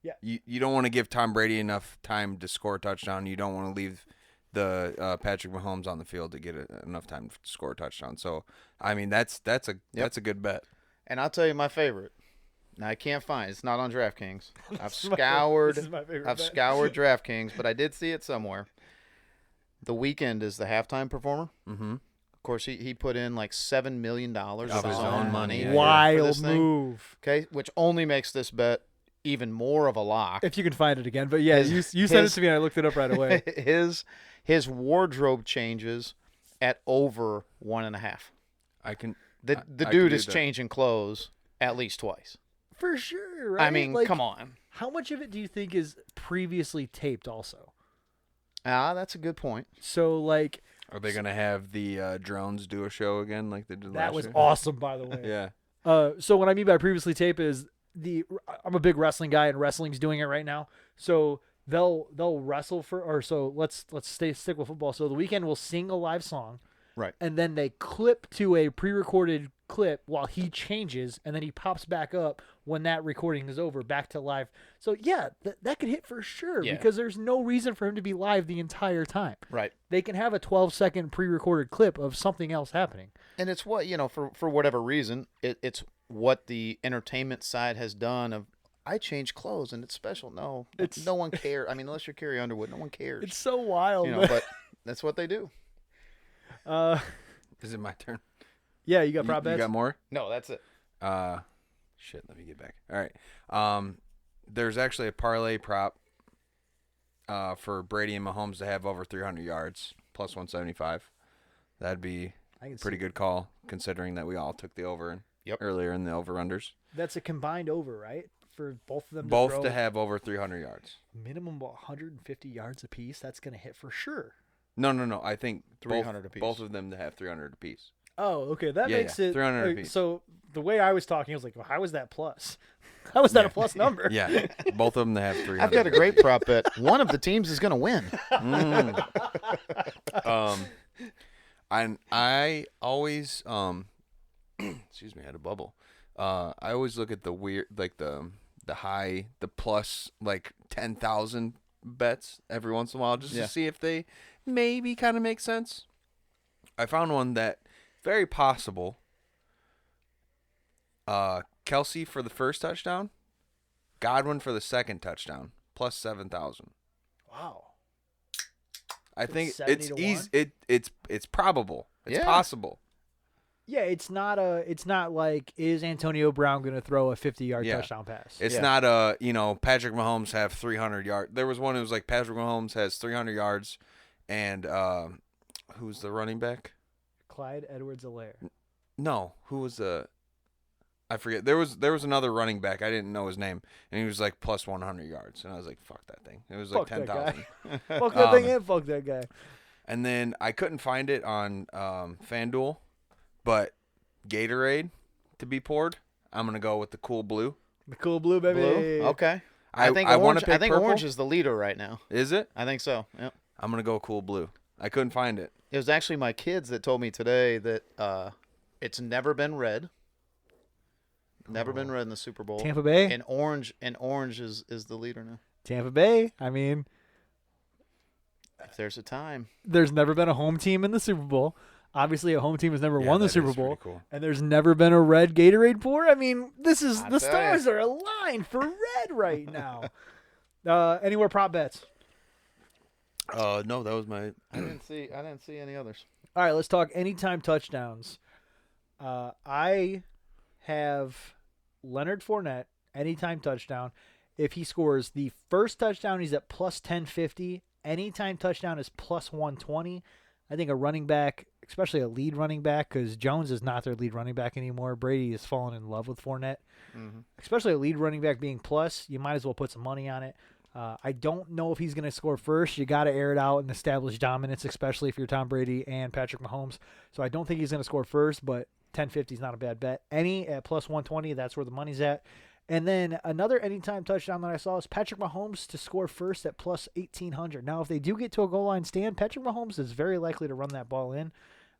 Yeah. You don't want to give Tom Brady enough time to score a touchdown. You don't want to leave the Patrick Mahomes on the field to get enough time to score a touchdown. So I mean that's a good bet. And I'll tell you my favorite. Now I can't find it's not on DraftKings. I've This is scoured my favorite I've bet. scoured DraftKings, but I did see it somewhere. The Weeknd is the halftime performer. Mm-hmm. Of course, he put in like $7 million of Of his his own own money. money, yeah. for Wild this thing. move. Okay, which only makes this bet even more of a lock. If you can find it again. But yeah, His- you sent it his- to me and I looked it up right away. his wardrobe changes at over 1.5. I can. The I dude could do is that. changing clothes at least twice. For sure, right? I mean, Like, come on. How much of it do you think is previously taped also? That's a good point. So, like, Are they gonna have the drones do a show again like they did that last was year? awesome, by the way. Yeah. So what I mean by previously taped is I'm a big wrestling guy and wrestling's doing it right now. So they'll wrestle so let's stick with football. So the Weeknd will sing a live song, Right. And then they clip to a pre-recorded clip while he changes, and then he pops back up when that recording is over, back to live. So yeah, that could hit for sure Yeah. because there's no reason for him to be live the entire time. Right. They can have a 12-second pre-recorded clip of something else happening. And it's what, for whatever reason, it's what the entertainment side has done of, I change clothes and it's special. No, no one cares. I mean, unless you're Carrie Underwood, no one cares. It's so wild. But that's what they do. Is it my turn? Yeah, you got prop You bets? got more? No, that's it. Shit, let me get back. All right. There's actually a parlay prop for Brady and Mahomes to have over 300 yards, plus 175. That'd be a pretty good call, considering that we all took the over earlier in the over-unders. That's a combined over, right? For both of them Both to have over 300 yards. minimum 150 yards apiece. That's going to hit for sure. No. I think 300 apiece. Both of them to have 300 apiece. Oh, okay. That makes it 300 apiece. So the way I was talking, I was like, well, how is that plus? How is that a plus number? Yeah, both of them to have 300. I've got a great prop bet. One of the teams is going to win. I always excuse me, I had a bubble. I always look at the weird, like the plus like 10,000 bets every once in a while just to see if they maybe kind of make sense. I found one that very possible. Kelsey for the first touchdown, Godwin for the second touchdown, plus 7,000. Wow. I think 70 it's to easy. It's probable. It's possible. Yeah, it's not like, is Antonio Brown going to throw a 50-yard touchdown pass? It's not Patrick Mahomes have 300 yards. There was one who was like Patrick Mahomes has 300 yards, and who's the running back? Clyde Edwards-Helaire. No, who was the? I forget. There was another running back. I didn't know his name, and he was like plus 100 yards, and I was like, "Fuck that thing." It was like Fuck that 10,000. Fuck that thing and fuck that guy. And then I couldn't find it on FanDuel, but Gatorade to be poured. I'm gonna go with the Cool Blue. The Cool Blue, baby. Blue? Okay. I think purple. orange is the leader right now. Is it? I think so. Yep. I'm gonna go Cool Blue. I couldn't find it. It was actually my kids that told me today that it's never been red. Never been red in the Super Bowl. Tampa Bay? And orange is the leader now. Tampa Bay. I mean, if there's a time. There's never been a home team in the Super Bowl. Obviously, a home team has never won the Super Bowl. Cool. And there's never been a red Gatorade pour. I mean, the stars you. are aligned for red right now. Any more prop bets? No, that was my. I didn't see any others. All right, let's talk anytime touchdowns. I have Leonard Fournette, anytime touchdown. If he scores the first touchdown, he's at plus 1050. Anytime touchdown is plus 120. I think a running back, especially a lead running back, because Jones is not their lead running back anymore. Brady has fallen in love with Fournette. Mm-hmm. Especially a lead running back being plus, you might as well put some money on it. I don't know if he's going to score first. You got to air it out and establish dominance, especially if you're Tom Brady and Patrick Mahomes. So I don't think he's going to score first, but 1050 is not a bad bet. Any at plus 120, that's where the money's at. And then another anytime touchdown that I saw is Patrick Mahomes to score first at plus 1,800. Now, if they do get to a goal line stand, Patrick Mahomes is very likely to run that ball in.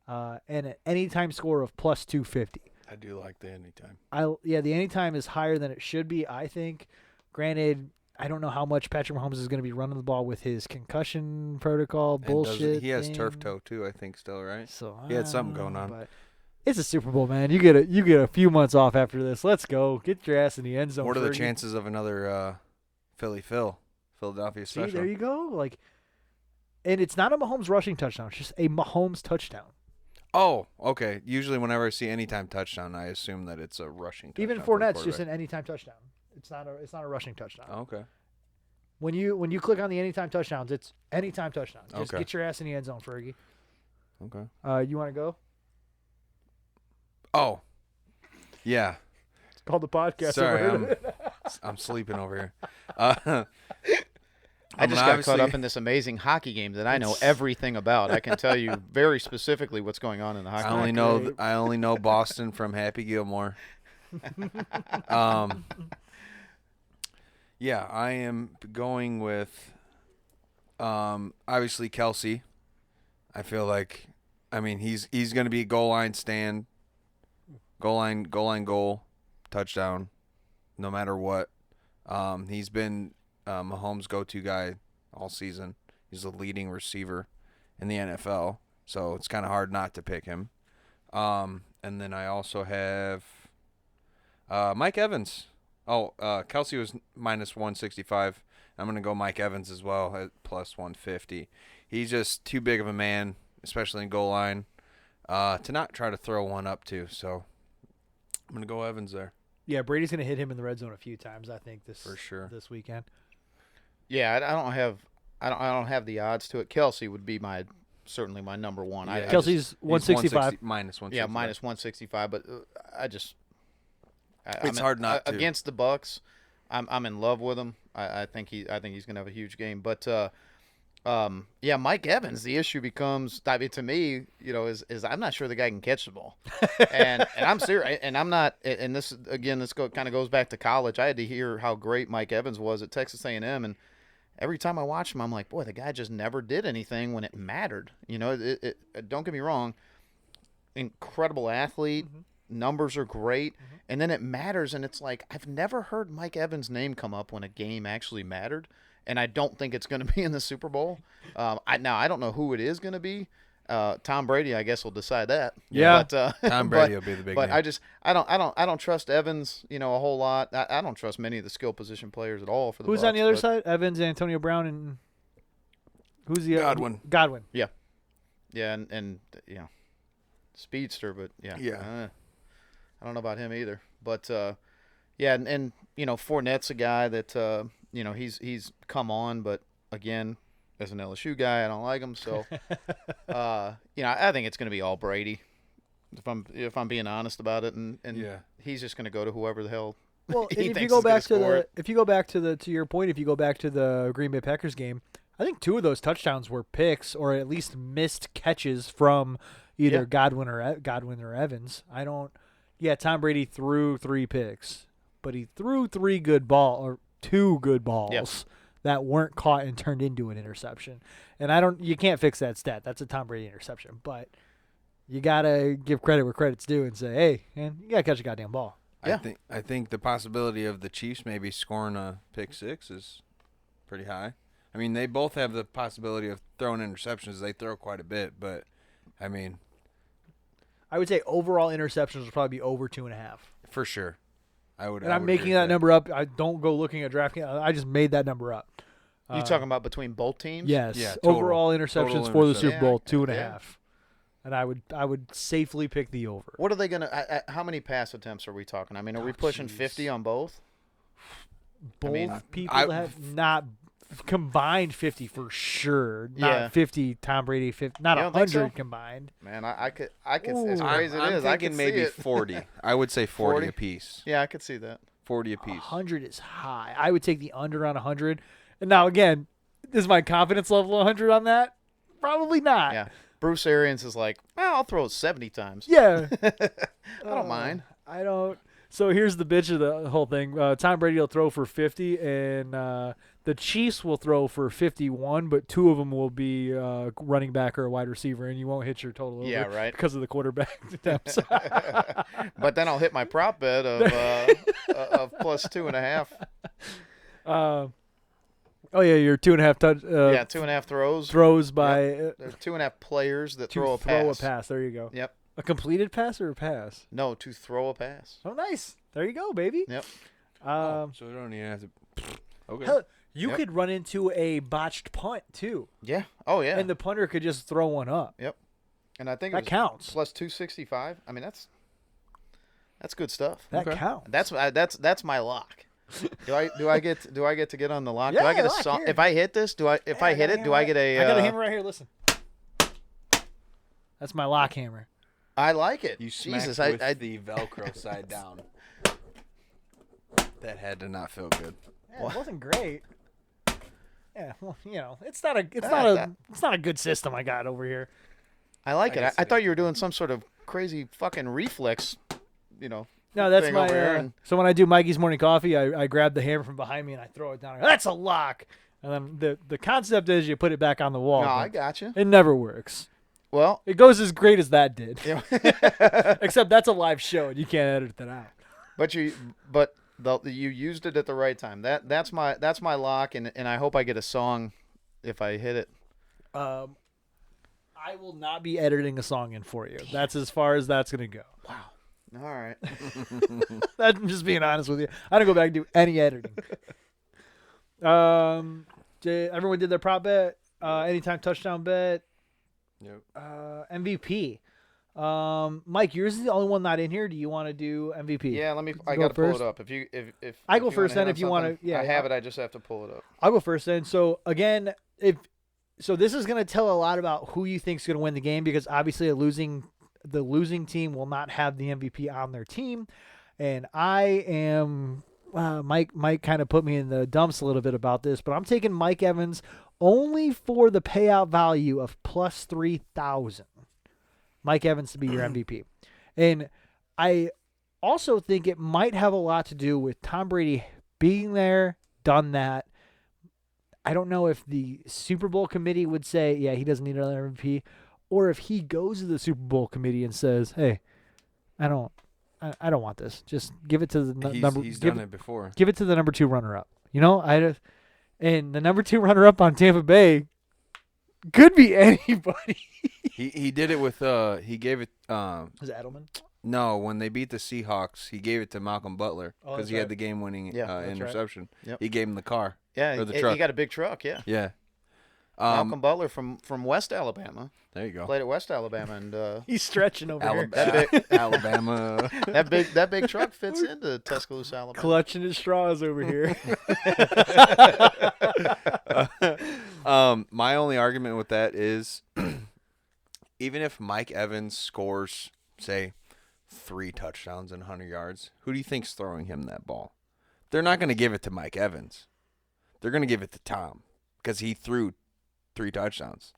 And an anytime score of plus 250. I do like the anytime. The anytime is higher than it should be, I think. Granted, I don't know how much Patrick Mahomes is going to be running the ball with his concussion protocol bullshit. He has turf toe too, I think, still, right? So he had something going on. But it's a Super Bowl, man. You get a few months off after this. Let's go. Get your ass in the end zone. What are the chances of another Philadelphia special? See, there you go. And it's not a Mahomes rushing touchdown. It's just a Mahomes touchdown. Oh, okay. Usually whenever I see anytime touchdown, I assume that it's a rushing touchdown. Even Fournette's just an anytime touchdown. It's not a rushing touchdown. Oh, okay. When you click on the anytime touchdowns, it's anytime touchdown. Just okay. Get your ass in the end zone, Fergie. Okay. You want to go? Oh, yeah. It's called the podcast. Sorry, I'm sleeping over here. I just got caught up in this amazing hockey game that I know everything about. I can tell you very specifically what's going on in the hockey game. I only know Boston from Happy Gilmore. Yeah, I am going with obviously Kelsey. I feel like I mean, he's going to be goal line stand, goal, touchdown, no matter what. He's been Mahomes' go-to guy all season. He's the leading receiver in the NFL, so it's kind of hard not to pick him. And then I also have Mike Evans. Oh, Kelsey was minus 165. I'm going to go Mike Evans as well at plus 150. He's just too big of a man, especially in goal line, to not try to throw one up to. So I'm going to go Evans there. Yeah, Brady's going to hit him in the red zone a few times, I think, For sure. this weekend. Yeah, I don't have the odds to it. Kelsey would be certainly my number one. Yeah, Kelsey's 165. Minus 165. Yeah, minus 165. But It's hard not to. Against the Bucks, I'm in love with him. I think he's gonna have a huge game. But yeah, Mike Evans. The issue becomes, I mean, to me, is I'm not sure the guy can catch the ball, and I'm serious. And I'm not. And this again, kind of goes back to college. I had to hear how great Mike Evans was at Texas A&M, and every time I watch him, I'm like, boy, the guy just never did anything when it mattered. Don't get me wrong, incredible athlete. Mm-hmm. Numbers are great, and then it matters, and it's like I've never heard Mike Evans' name come up when a game actually mattered, and I don't think it's going to be in the Super Bowl. I don't know who it is going to be. Tom Brady, I guess, will decide that. Yeah, but, Tom Brady will be the big But name. I don't trust Evans, a whole lot. I don't trust many of the skill position players at all for the Who's Bucs, on the other side? Evans, Antonio Brown, and who's the Godwin. Godwin. Yeah, and speedster, but yeah. I don't know about him either, but yeah, and Fournette's a guy that he's come on, but again, as an LSU guy, I don't like him, so I think it's going to be all Brady, if I'm being honest about it, and Yeah. he's just going to go to whoever the hell. Well, he if you thinks go is gonna back score it. to your point, if you go back to the Green Bay Packers game, I think 2 of those touchdowns were picks or at least missed catches from either Godwin or Evans. Yeah, Tom Brady threw 3 picks, but he threw 2 good balls that weren't caught and turned into an interception. And you can't fix that stat. That's a Tom Brady interception, but you gotta give credit where credit's due and say, hey, man, you gotta catch a goddamn ball. Yeah. I think the possibility of the Chiefs maybe scoring a pick 6 is pretty high. I mean, they both have the possibility of throwing interceptions. They throw quite a bit, but I mean, I would say overall interceptions will probably be over 2.5. for sure. And I'm making that number up. I don't go looking at DraftKings. I just made that number up. You talking about between both teams? Yes. Yeah, total. Overall interceptions Total for the interceptions. Super Bowl, Yeah, 2.5. yeah. And I would safely pick the over. What are they gonna? How many pass attempts are we talking? I mean, are we pushing 50 on both? Both people have not combined 50 for sure. Not 50 Tom Brady, 50, not You don't think 100 so? combined. Man, I could. As Ooh. crazy I'm it is, I thinking could maybe see it. 40. I would say 40 40? apiece. Yeah, I could see that. 40 apiece. 100 is high. I would take the under on 100. And now again, is my confidence level 100 on that? Probably not. Yeah. Bruce Arians is like, well, I'll throw it 70 times. Yeah. I don't mind. I don't. So here's the bitch of the whole thing. Tom Brady will throw for 50, and the Chiefs will throw for 51, but 2 of them will be running back or a wide receiver, and you won't hit your total over Yeah, right. because of the quarterback attempts. But then I'll hit my prop bet of plus 2.5. Oh yeah, your 2.5 touch. Yeah, 2.5 throws. Throws by There's 2.5 players that to throw a pass. There you go. Yep. A completed pass or a pass? No, to throw a pass. Oh, nice. There you go, baby. Yep. So we don't even have to. Okay. Hell, you Yep. could run into a botched punt too, Yeah. Oh yeah. and the punter could just throw one up. Yep. And I think That it was counts. plus 265. I mean, that's good stuff. That Okay. counts. That's my lock. Do I get to get on the lock? Yeah, do I get a lock song? here. If I hit this, I hit it? Do I get a? I got a hammer right here. Listen. That's my lock hammer. I like it. You smacked Jesus, with I the Velcro side down. That had to not feel good. Yeah, it wasn't great. Yeah, well, it's not a good system I got over here. I like I it. can I see thought you were doing some sort of crazy fucking reflex. No, that's thing my. over here and- So when I do Mikey's morning coffee, I grab the hammer from behind me and I throw it down. I go, that's a lock. And then the concept is you put it back on the wall. No, but I got you. it never works. Well, It goes as great as that did. yeah. Except that's a live show and you can't edit that out. But you used it at the right time. That's my lock, and I hope I get a song if I hit it. I will not be editing a song in for you. That's as far as that's gonna go. Wow. All right. I'm just being honest with you. I don't go back and do any editing. Everyone did their prop bet. Anytime touchdown bet. Yep. MVP. Mike, yours is the only one not in here. Do you want to do MVP? Yeah, I go got to pull first? it up. If I go if you first wanna then hit if you wanna- something, yeah, I have it. I just have to pull it up. I'll go first then. So again, so this is going to tell a lot about who you think is going to win the game because obviously the losing team will not have the MVP on their team, and I am Mike kind of put me in the dumps a little bit about this, but I'm taking Mike Evans only for the payout value of plus 3,000. Mike Evans to be your MVP, and I also think it might have a lot to do with Tom Brady being there, done that. I don't know if the Super Bowl committee would say, yeah, he doesn't need another MVP, or if he goes to the Super Bowl committee and says, hey, I don't want this. Just give it to the number. He's done it before. Give it to the number 2 runner-up. And the number 2 runner-up on Tampa Bay could be anybody. He did it with he gave it Was it Edelman? no, when they beat the Seahawks, he gave it to Malcolm Butler Oh, because that's he right. had the game-winning Yeah, that's right. interception. Yep. He gave him the car. Yeah, Or the he truck. got a big truck. Yeah. Yeah. Malcolm Butler from West Alabama There you go. played at West Alabama, and He's stretching over here. Alabama. that big truck fits into Tuscaloosa, Alabama. Clutching his straws over here. My only argument with that is even if Mike Evans scores, say, 3 touchdowns and 100 yards, who do you think's throwing him that ball? They're not going to give it to Mike Evans. They're going to give it to Tom because he threw 3 touchdowns.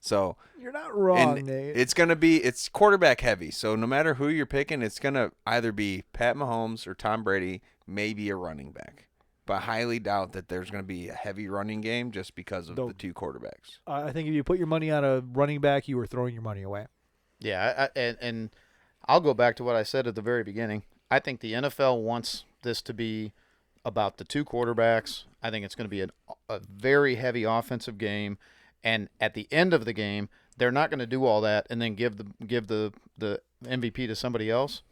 So You're not wrong, and Nate. it's quarterback heavy. So no matter who you're picking, it's going to either be Pat Mahomes or Tom Brady, maybe a running back. But I highly doubt that there's going to be a heavy running game just because of the 2 quarterbacks. I think if you put your money on a running back, you were throwing your money away. Yeah, and I'll go back to what I said at the very beginning. I think the NFL wants this to be about the 2 quarterbacks. I think it's going to be a very heavy offensive game, and at the end of the game, they're not going to do all that and then give the MVP to somebody else.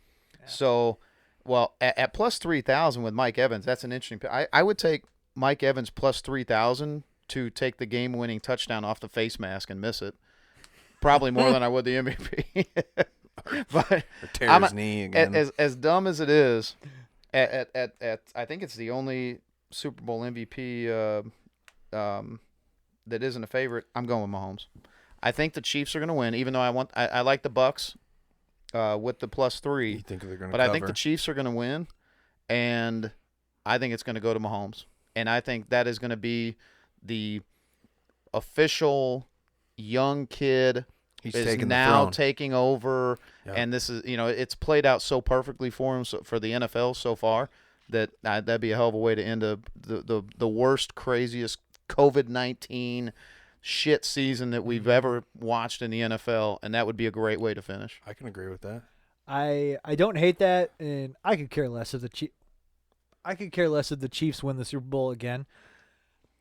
Yeah. So, well, at plus 3,000 with Mike Evans, that's an interesting. I would take Mike Evans plus 3,000 to take the game-winning touchdown off the face mask and miss it. Probably more than I would the MVP. But or tear his knee again. As dumb as it is, at I think it's the only Super Bowl MVP that isn't a favorite. I'm going with Mahomes. I think the Chiefs are going to win, even though I like the Bucks with the plus 3. You think they're going to But cover? I think the Chiefs are going to win, and I think it's going to go to Mahomes. And I think that is going to be the official young kid He's is taking now the throne. taking over, Yep. and this is it's played out so perfectly for him for the NFL so far that that'd be a hell of a way to end the worst, craziest COVID-19 shit season that we've ever watched in the NFL, and that would be a great way to finish. I can agree with that. I don't hate that, and I could care less if the Chiefs win the Super Bowl again.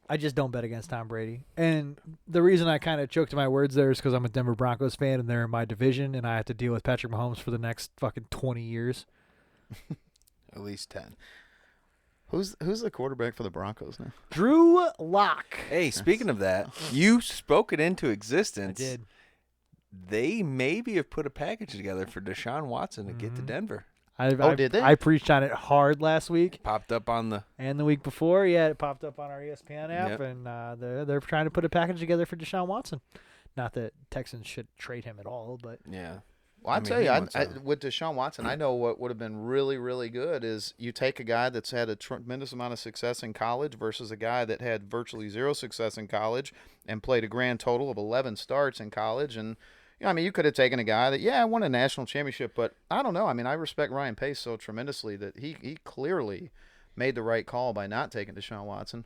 I just don't bet against Tom Brady. And the reason I kind of choked my words there is because I'm a Denver Broncos fan and they're in my division and I have to deal with Patrick Mahomes for the next fucking 20 years. At least 10. Who's the quarterback for the Broncos now? Drew Lock. Hey, speaking of that, you spoke it into I existence. did. They maybe have put a package together for Deshaun Watson to get to Denver. Did they? I preached on it hard last week Popped up on the and the week before. Yeah, it popped up on our ESPN app, Yep. and they're trying to put a package together for Deshaun Watson. Not that Texans should trade him at all, but yeah. Well, I'll mean, tell he you, wants with Deshaun Watson, I know what would have been really, really good is you take a guy that's had a tremendous amount of success in college versus a guy that had virtually 0 success in college and played a grand total of 11 starts in college. And, you could have taken a guy that, won a national championship, but I don't know. I mean, I respect Ryan Pace so tremendously that he clearly made the right call by not taking Deshaun Watson.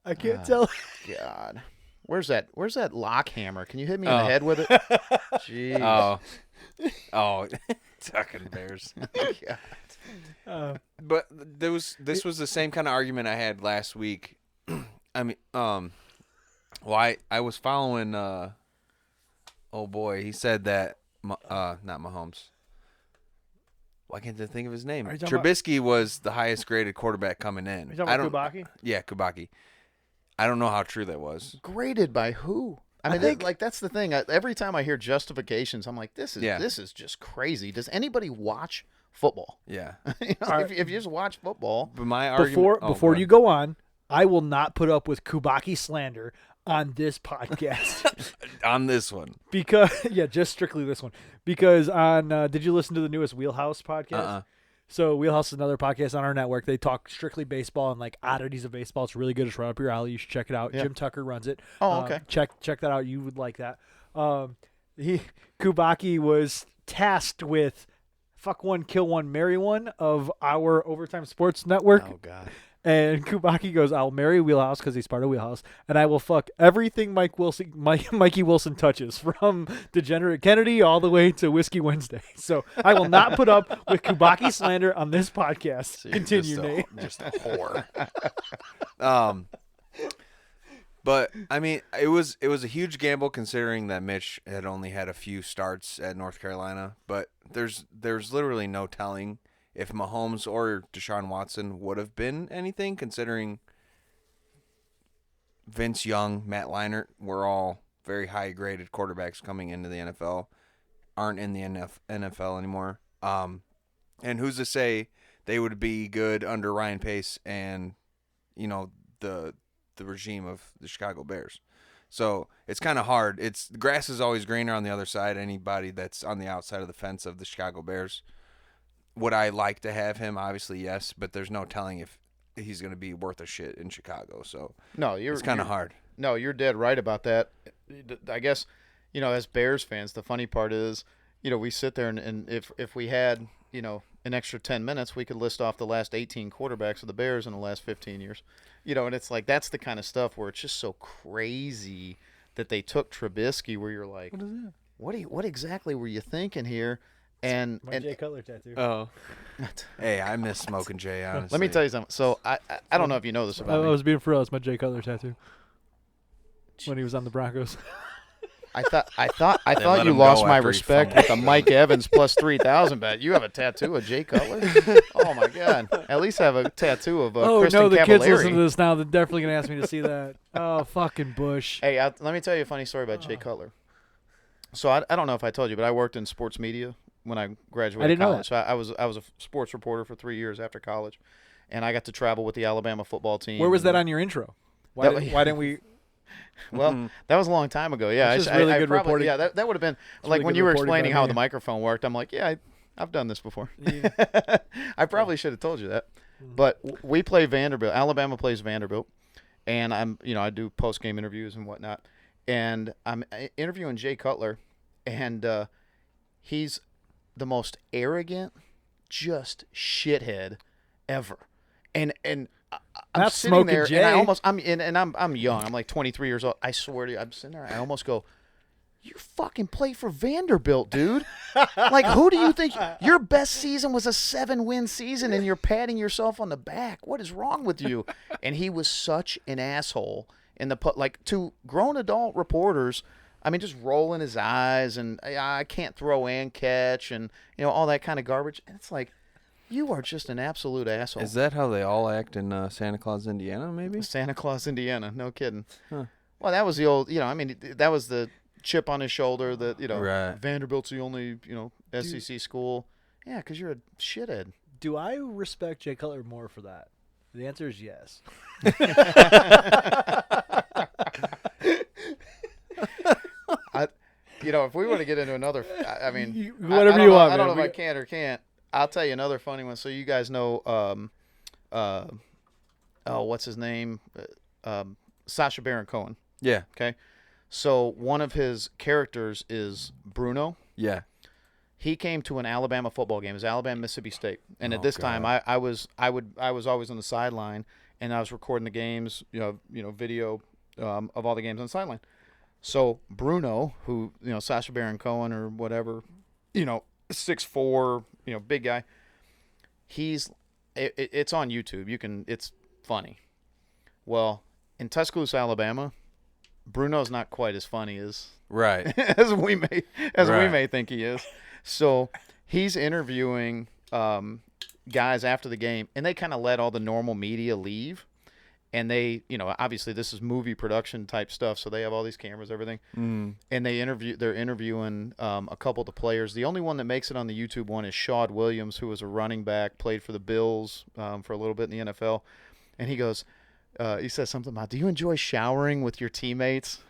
I can't tell. God. Where's that lock hammer? Can you hit me in the head with it? Jeez. Oh, fucking Bears. But this was the same kind of argument I had last week. I mean, well, I was following. Oh boy, he said that. Not Mahomes. Why can't I think of his name? Trubisky was the highest graded quarterback coming in. Are you talking about Kubaki? Yeah, Kubaki. I don't know how true that was. Graded by who? I mean, that's the thing. Every time I hear justifications, I'm like, this is just crazy. Does anybody watch football? Yeah. If you just watch football. But my argument before you go on, I will not put up with Kubaki slander on this podcast. On this one. Because just strictly this one. Because on did you listen to the newest Wheelhouse podcast? So Wheelhouse is another podcast on our network. They talk strictly baseball and like oddities of baseball. It's really good. It's right up your alley. You should check it out. Yeah. Jim Tucker runs it. Oh, okay. Check that out. You would like that. Kubaki was tasked with fuck one, kill one, marry one of our Overtime Sports Network. Oh God. And Kubaki goes, I'll marry Wheelhouse because he's part of Wheelhouse, and I will fuck everything Mikey Wilson touches, from Degenerate Kennedy all the way to Whiskey Wednesday. So I will not put up with Kubaki slander on this podcast. So Continue, Nate. Just a whore. But I mean, it was a huge gamble considering that Mitch had only had a few starts at North Carolina. But there's literally no telling if Mahomes or Deshaun Watson would have been anything, considering Vince Young, Matt Leinart were all very high-graded quarterbacks coming into the NFL, aren't in the NFL anymore. And who's to say they would be good under Ryan Pace and, the regime of the Chicago Bears. So it's kind of hard. The grass is always greener on the other side. Anybody that's on the outside of the fence of the Chicago Bears. Would I like to have him? Obviously, yes, but there's no telling if he's going to be worth a shit in Chicago. So it's kind of hard. No, you're dead right about that. I guess, as Bears fans, the funny part is, we sit there and if we had, an extra 10 minutes, we could list off the last 18 quarterbacks of the Bears in the last 15 years. And it's like that's the kind of stuff where it's just so crazy that they took Trubisky, where you're like, what is that? What exactly were you thinking here? And Jay Cutler tattoo. Oh, hey, I miss smoking Jay. Honestly, let me tell you something. So I don't know if you know this about me. I was being for real. It's my Jay Cutler tattoo. When he was on the Broncos. I thought you lost my respect with the Mike Evans plus 3,000 bet. You have a tattoo of Jay Cutler? Oh my God! At least have a tattoo of Kristen no, the Cavallari. kids listen to this now. They're definitely gonna ask me to see that. Oh, fucking Bush. Hey, let me tell you a funny story about Jay Cutler. So I don't know if I told you, but I worked in sports media when I graduated I didn't college. know that. So I was a sports reporter for 3 years after college, and I got to travel with the Alabama football team. Where was that on your intro? Why didn't we? Well, that was that was a long time ago. Yeah, it's just really good probably, reporting. Yeah, that would have been It's like really when good you were reporting explaining by how me. the microphone worked. I'm like, yeah, I've done this before. Yeah. I probably should have told you that. But we play Vanderbilt. Alabama plays Vanderbilt, and I do post game interviews and whatnot, and I'm interviewing Jay Cutler, and he's the most arrogant, just shithead ever, and I'm Not sitting smoking there, Jay. and I'm young. I'm like 23 years old. I swear to you, I'm sitting there. I almost go, "You fucking play for Vanderbilt, dude! Like, who do you think your best season was? A 7-win season, and you're patting yourself on the back. What is wrong with you?" And he was such an asshole to grown adult reporters. I mean, just rolling his eyes and I can't throw and catch and all that kind of garbage. And it's like, you are just an absolute asshole. Is that how they all act in Santa Claus, Indiana? Maybe Santa Claus, Indiana? No kidding. Huh. Well, that was the old. That was the chip on his shoulder that Right. Vanderbilt's the only SEC school. Yeah, because you're a shithead. Do I respect Jay Cutler more for that? The answer is yes. If we want to get into another, I mean, Whatever you want, I don't man. know if I can or can't. I'll tell you another funny one. So you guys know, what's his name? Sacha Baron Cohen. Yeah. Okay. So one of his characters is Bruno. Yeah. He came to an Alabama football game. It was Alabama Mississippi State, and at Oh, this God. time, I was always on the sideline, and I was recording the games, video of all the games on the sideline. So Bruno, who, Sacha Baron Cohen or whatever, 6'4", big guy. It's on YouTube. It's funny. Well, in Tuscaloosa, Alabama, Bruno's not quite as funny as Right. as we may think he is. So he's interviewing guys after the game, and they kind of let all the normal media leave. And they, obviously this is movie production type stuff, so they have all these cameras, everything. And they're interviewing a couple of the players. The only one that makes it on the YouTube one is Shad Williams, who was a running back, played for the Bills for a little bit in the NFL. And he goes, he says something about, "Do you enjoy showering with your teammates?"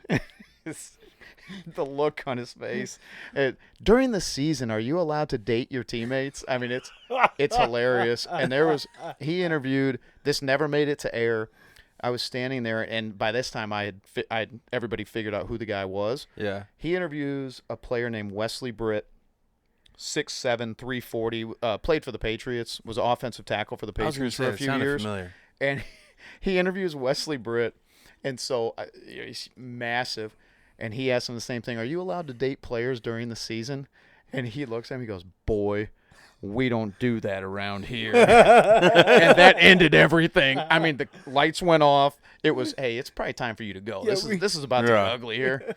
The look on his face. During the season, are you allowed to date your teammates? I mean, it's hilarious. And he interviewed. This never made it to air. I was standing there, and by this time, I had everybody figured out who the guy was. Yeah. He interviews a player named Wesley Britt, 6'7", 340, played for the Patriots, was an offensive tackle for the Patriots for a few years. Familiar. And he interviews Wesley Britt, and so he's massive. And he asks him the same thing. Are you allowed to date players during the season? And he looks at him. He goes, "Boy, we don't do that around here." And that ended everything. I mean, the lights went off. It was, hey, it's probably time for you to go. This is about to get ugly here.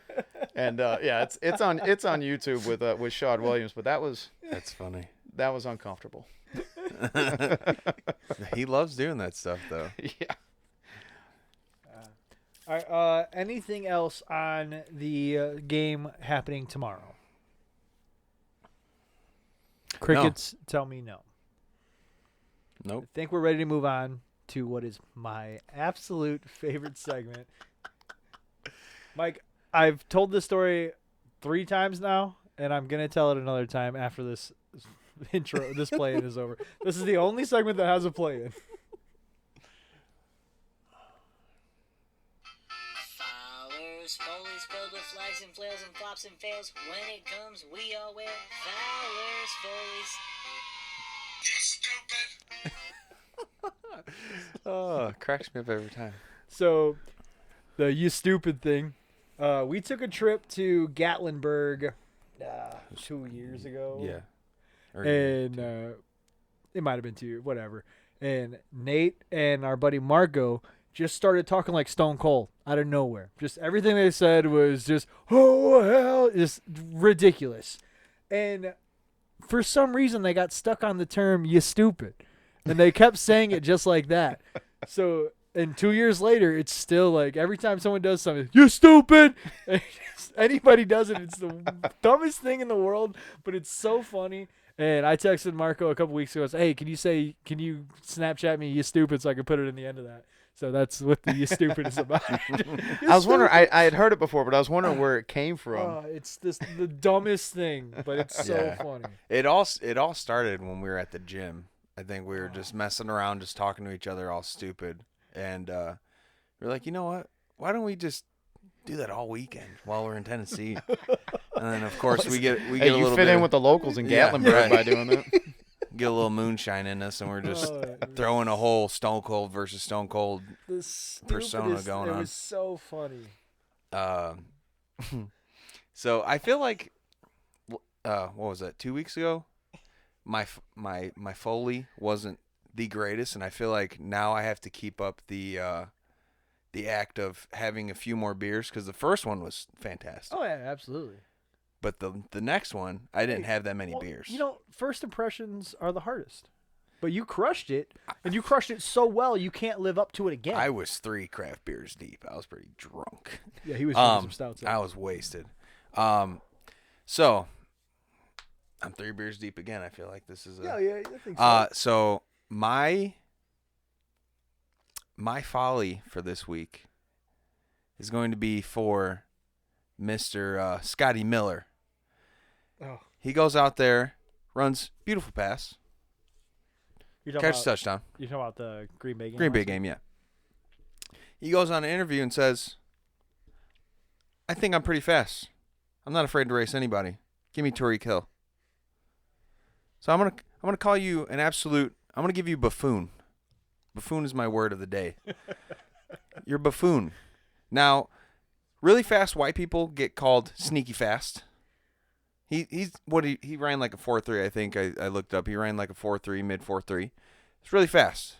And it's on YouTube with Shad Williams. But That's funny. that was uncomfortable. He loves doing that stuff, though. Yeah. All right, anything else on the game happening tomorrow? Crickets tell me no. Nope. I think we're ready to move on to what is my absolute favorite segment. Mike, I've told this story 3 times now, and I'm going to tell it another time after this intro, this play-in is over. This is the only segment that has a play-in. Fowlers, Foley's filled with flags and flails and flops and fails. When it comes, we all wear Fowlers, Foley's. You stupid! Oh, cracks me up every time. So, the you stupid thing. We took a trip to Gatlinburg 2 years ago. Yeah. And it might have been 2, whatever. And Nate and our buddy Marco just started talking like Stone Cold out of nowhere. Just everything they said was just, oh, hell, just ridiculous. And for some reason, they got stuck on the term, you stupid. And they kept saying it just like that. So, and 2 years later, it's still like every time someone does something, you stupid. Anybody does it, it's the dumbest thing in the world, but it's so funny. And I texted Marco a couple weeks ago. I said, hey, can you Snapchat me, you stupid, so I can put it in the end of that. So that's what the you stupid is about. I was wondering, I had heard it before, but I was wondering where it came from. It's the dumbest thing, but it's so funny. It all started when we were at the gym. I think we were just messing around, just talking to each other, all stupid. And we're like, you know what? Why don't we just do that all weekend while we're in Tennessee? And then, of course, we get a little you fit in with the locals in Gatlinburg by doing that. Get a little moonshine in us, and we're just throwing a whole Stone Cold versus Stone Cold persona going on. It was so funny. So I feel like, what was that? 2 weeks ago, my Foley wasn't the greatest, and I feel like now I have to keep up the act of having a few more beers because the first one was fantastic. Oh yeah, absolutely. But the next one, I didn't have that many beers. You know, first impressions are the hardest. But you crushed it, and you crushed it so well you can't live up to it again. I was 3 craft beers deep. I was pretty drunk. Yeah, he was drinking some stouts. I was wasted. So I'm 3 beers deep again. I feel like this is yeah, I think so. So my folly for this week is going to be for Mr. Scotty Miller. Oh. He goes out there, runs beautiful pass, catches touchdown. You're talking about the Green Bay game? Green Bay game, yeah. He goes on an interview and says, I think I'm pretty fast. I'm not afraid to race anybody. Give me Tariq Hill. So I'm gonna call you an absolute. I'm gonna give you buffoon. Buffoon is my word of the day. You're buffoon. Now, really fast white people get called sneaky fast. He ran like a 4.3, I think. I looked up. He ran like a 4.3, mid 4.3. It's really fast.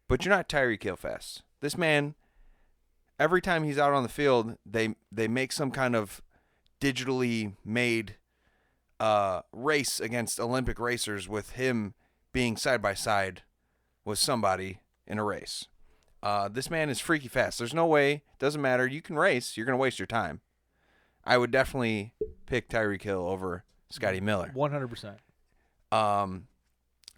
But you're not Tyreek Hill fast. This man, every time he's out on the field, they make some kind of digitally made race against Olympic racers with him being side by side with somebody in a race. This man is freaky fast. There's no way. Doesn't matter. You can race. You're going to waste your time. I would definitely pick Tyreek Hill over Scotty Miller. 100%.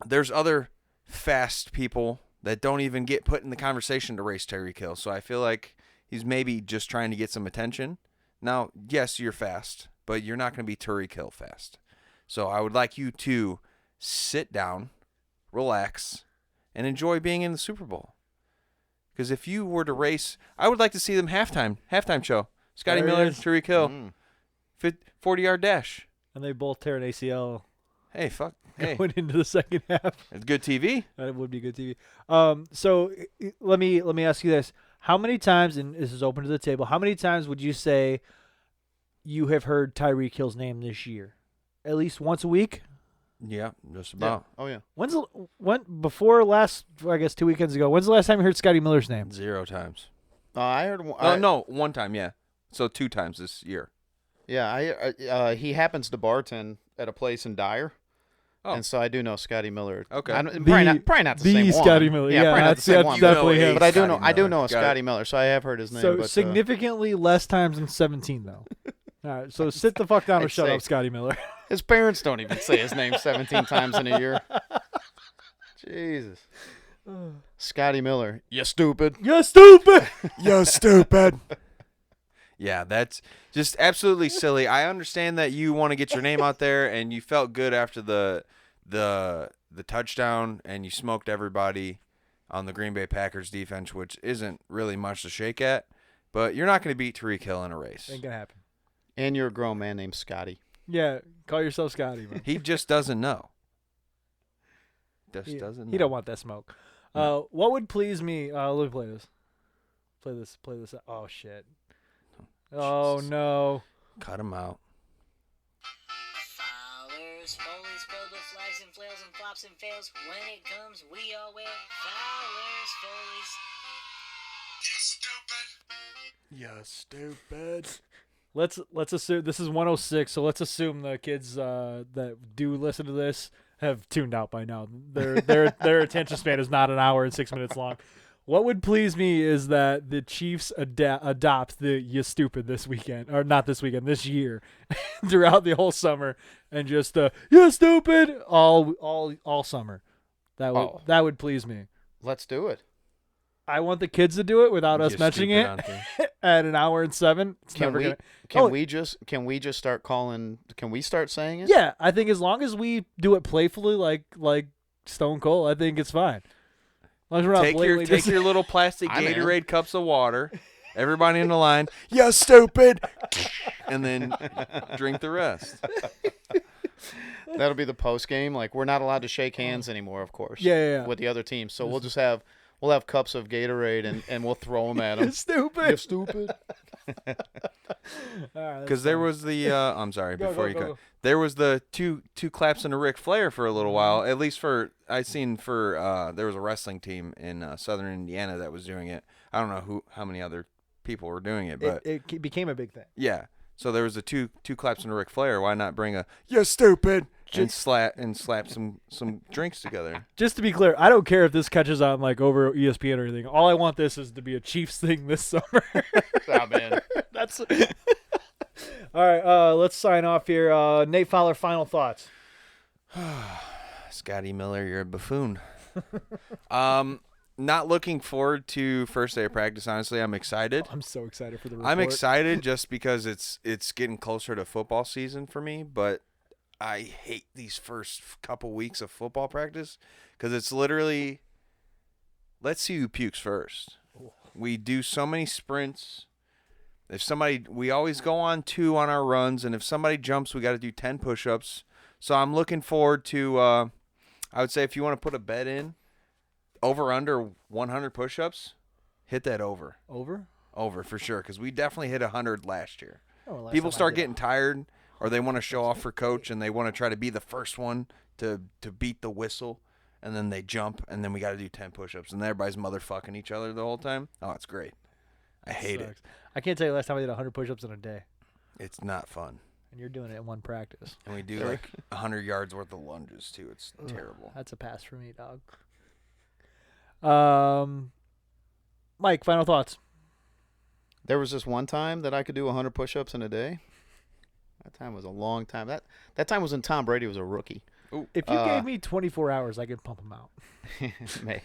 There's other fast people that don't even get put in the conversation to race Tyreek Hill. So I feel like he's maybe just trying to get some attention. Now, yes, you're fast, but you're not going to be Tyreek Hill fast. So I would like you to sit down, relax, and enjoy being in the Super Bowl. Because if you were to race, I would like to see them halftime show. Scotty There he Miller, is. Tyreek Hill, 40-yard dash. And they both tear an ACL Hey, fuck. Hey, going into the second half. it's good TV. That would be good TV. So let me ask you this: how many times, and this is open to the table, how many times would you say you have heard Tyreek Hill's name this year? At least once a week. Yeah, just Yeah. about. Oh, yeah. When before last? I guess 2 weekends ago. When's the last time you heard Scotty Miller's name? 0 times. I heard one. No, 1 time, yeah. So 2 times this year. Yeah, he happens to bartend at a place in Dyer. Oh. And so I do know Scotty Miller. Okay. Probably not the same one. Scotty Miller. Yeah, probably not the same that's one. definitely him. But I do Scotty know I do Miller. know a Got Scotty it. Miller, so I have heard his name. So but, significantly less times than 17, though. All right, so sit the fuck down and I'd shut say- up, Scotty Miller. his parents don't even say his name 17 times in a year. Jesus. Scotty Miller, you stupid. You're stupid. You stupid. Yeah, that's just absolutely silly. I understand that you want to get your name out there, and you felt good after the touchdown, and you smoked everybody on the Green Bay Packers defense, which isn't really much to shake at. But you're not going to beat Tyreek Hill in a race. Ain't gonna happen. And you're a grown man named Scotty. Yeah, call yourself Scotty, man. He just doesn't know. He Doesn't. he don't want that smoke. What would please me? Let me play this. Play this. Oh shit. Oh Jesus. no. Cut him out. Fowlers, Foley's filled with flags and flails and flops and fails. When it comes, we all wear Fowlers, Foley's. You stupid. Let's assume this is 106. So let's assume the kids that do listen to this have tuned out by now. Their attention span is not an hour and 6 minutes long. What would please me is that the Chiefs adopt the "you stupid" this weekend, or not this weekend, this year, throughout the whole summer, and just "you stupid" all summer. That would please me. Let's do it. I want the kids to do it without us mentioning it at an hour and 7. It's Can never we gonna. can Oh. we just start calling? Can we start saying it? Yeah, I think as long as we do it playfully, like Stone Cold, I think it's fine. As long as we're not blatantly Take your little plastic I'm in. Gatorade cups of water. Everybody in the line. You stupid. And then drink the rest. That'll be the post game. Like, we're not allowed to shake hands anymore, of course. Yeah. With the other team, so we'll have cups of Gatorade and we'll throw them at them. Stupid. You stupid. Because there was the I'm sorry, Go, before go, you go, go. go. There was the two claps into Ric Flair for a little while. At least there was a wrestling team in southern Indiana that was doing it. I don't know how many other people were doing it, but It became a big thing. yeah. So there was the two claps into Ric Flair. Why not bring a "you stupid" and slap some drinks together? Just to be clear, I don't care if this catches on like over ESPN or anything. All I want this is to be a Chiefs thing this summer. Oh, man. That's all right. Let's sign off here. Nate Fowler, final thoughts. Scotty Miller, you're a buffoon. Not looking forward to first day of practice. Honestly, I'm excited. I'm so excited for the report. I'm excited just because it's getting closer to football season for me, but I hate these first couple weeks of football practice because it's literally, let's see who pukes first. We do so many sprints. We always go on 2 on our runs, and if somebody jumps, we got to do 10 push-ups. So I'm looking forward to, I would say if you want to put a bet in, over under 100 push-ups, hit that over. Over? over for sure because we definitely hit 100 last year. Oh, last People time I start did getting tired, or they want to show off for coach, and they want to try to be the first one to beat the whistle, and then they jump, and then we got to do 10 push-ups, and everybody's motherfucking each other the whole time. Oh, it's great. I hate it. Sucks. I can't tell you last time I did 100 push-ups in a day, It's not fun. and you're doing it in one practice. And we do like 100 yards worth of lunges too. It's terrible. That's a pass for me, dog. Mike, final thoughts. There was this one time that I could do 100 push-ups in a day. That time was a long time. That time was when Tom Brady was a rookie. If you gave me 24 hours, I could pump them out. Man,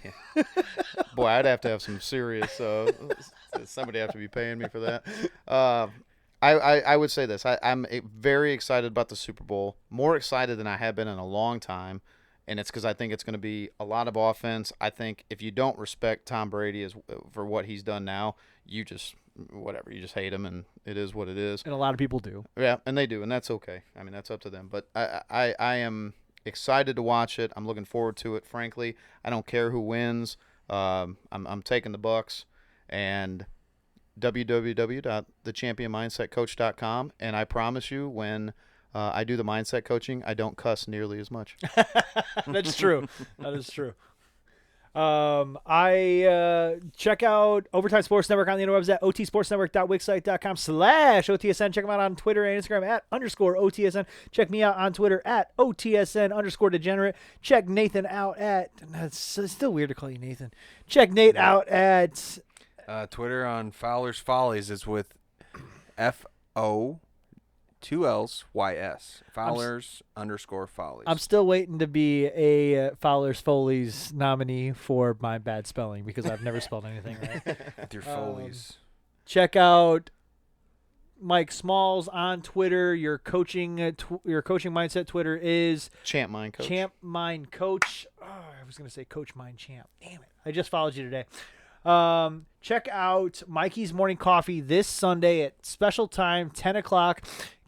boy, I'd have to have some serious. Somebody have to be paying me for that. I would say this. I'm very excited about the Super Bowl. More excited than I have been in a long time, and it's because I think it's going to be a lot of offense. I think if you don't respect Tom Brady for what he's done now, you just you just hate him, and it is what it is. And a lot of people do. Yeah, and they do, and that's okay. I mean, that's up to them. But I am excited to watch it. I'm looking forward to it. Frankly, I don't care who wins. I'm taking the Bucks and www.thechampionmindsetcoach.com. And I promise you, when I do the mindset coaching, I don't cuss nearly as much. That's true. That is true. I check out Overtime Sports Network on the interwebs at otsportsnetwork.wixsite.com/OTSN. Check them out on Twitter and Instagram at _OTSN. Check me out on Twitter at OTSN_degenerate. Check Nathan out at, it's still weird to call you Nathan. Check Nate out at Twitter on Fowler's Follies is with FO2LsYS. Fowlers_Follies. I'm still waiting to be a Fowler's Foley's nominee for my bad spelling because I've never spelled anything right. with your Follies. Check out Mike Smalls on Twitter. Your coaching mindset Twitter is Champ Mind Coach. Champ Mind Coach. Oh, I was going to say Coach Mind Champ. Damn it. I just followed you today. Check out Mikey's Morning Coffee this Sunday at special time, 10 o'clock.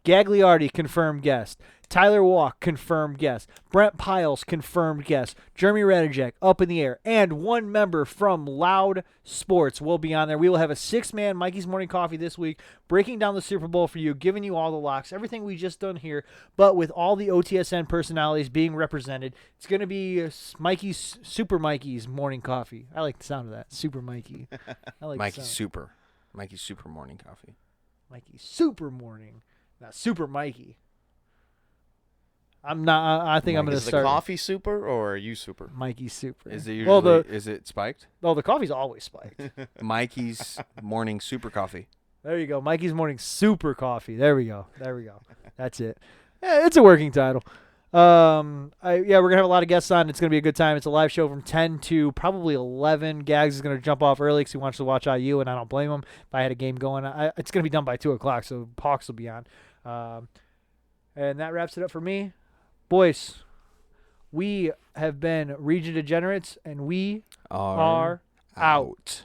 Gagliardi, confirmed guest. Tyler Walk, confirmed guest. Brent Piles, confirmed guest. Jeremy Radijek, up in the air. And one member from Loud Sports will be on there. We will have a 6-man Mikey's Morning Coffee this week, breaking down the Super Bowl for you, giving you all the locks, everything we just done here, but with all the OTSN personalities being represented. It's going to be Super Mikey's Morning Coffee. I like the sound of that. Super Mikey. I like Mikey's the sound. Super. Mikey's Super Morning Coffee. Mikey Super Morning. Not Super Mikey. I'm not. I think I'm going to Is the start. coffee super or are you super? Mikey Super. Is it usually is it spiked? The coffee's always spiked. Mikey's Morning Super Coffee. There you go. Mikey's Morning Super Coffee. There we go. That's it. Yeah, it's a working title. We're gonna have a lot of guests on. It's gonna be a good time. It's a live show from 10 to probably 11. Gags is gonna jump off early because he wants to watch IU, and I don't blame him. If I had a game going, it's gonna be done by 2 o'clock, so Hawks will be on. And that wraps it up for me, boys. We have been Region Degenerates, and we are out.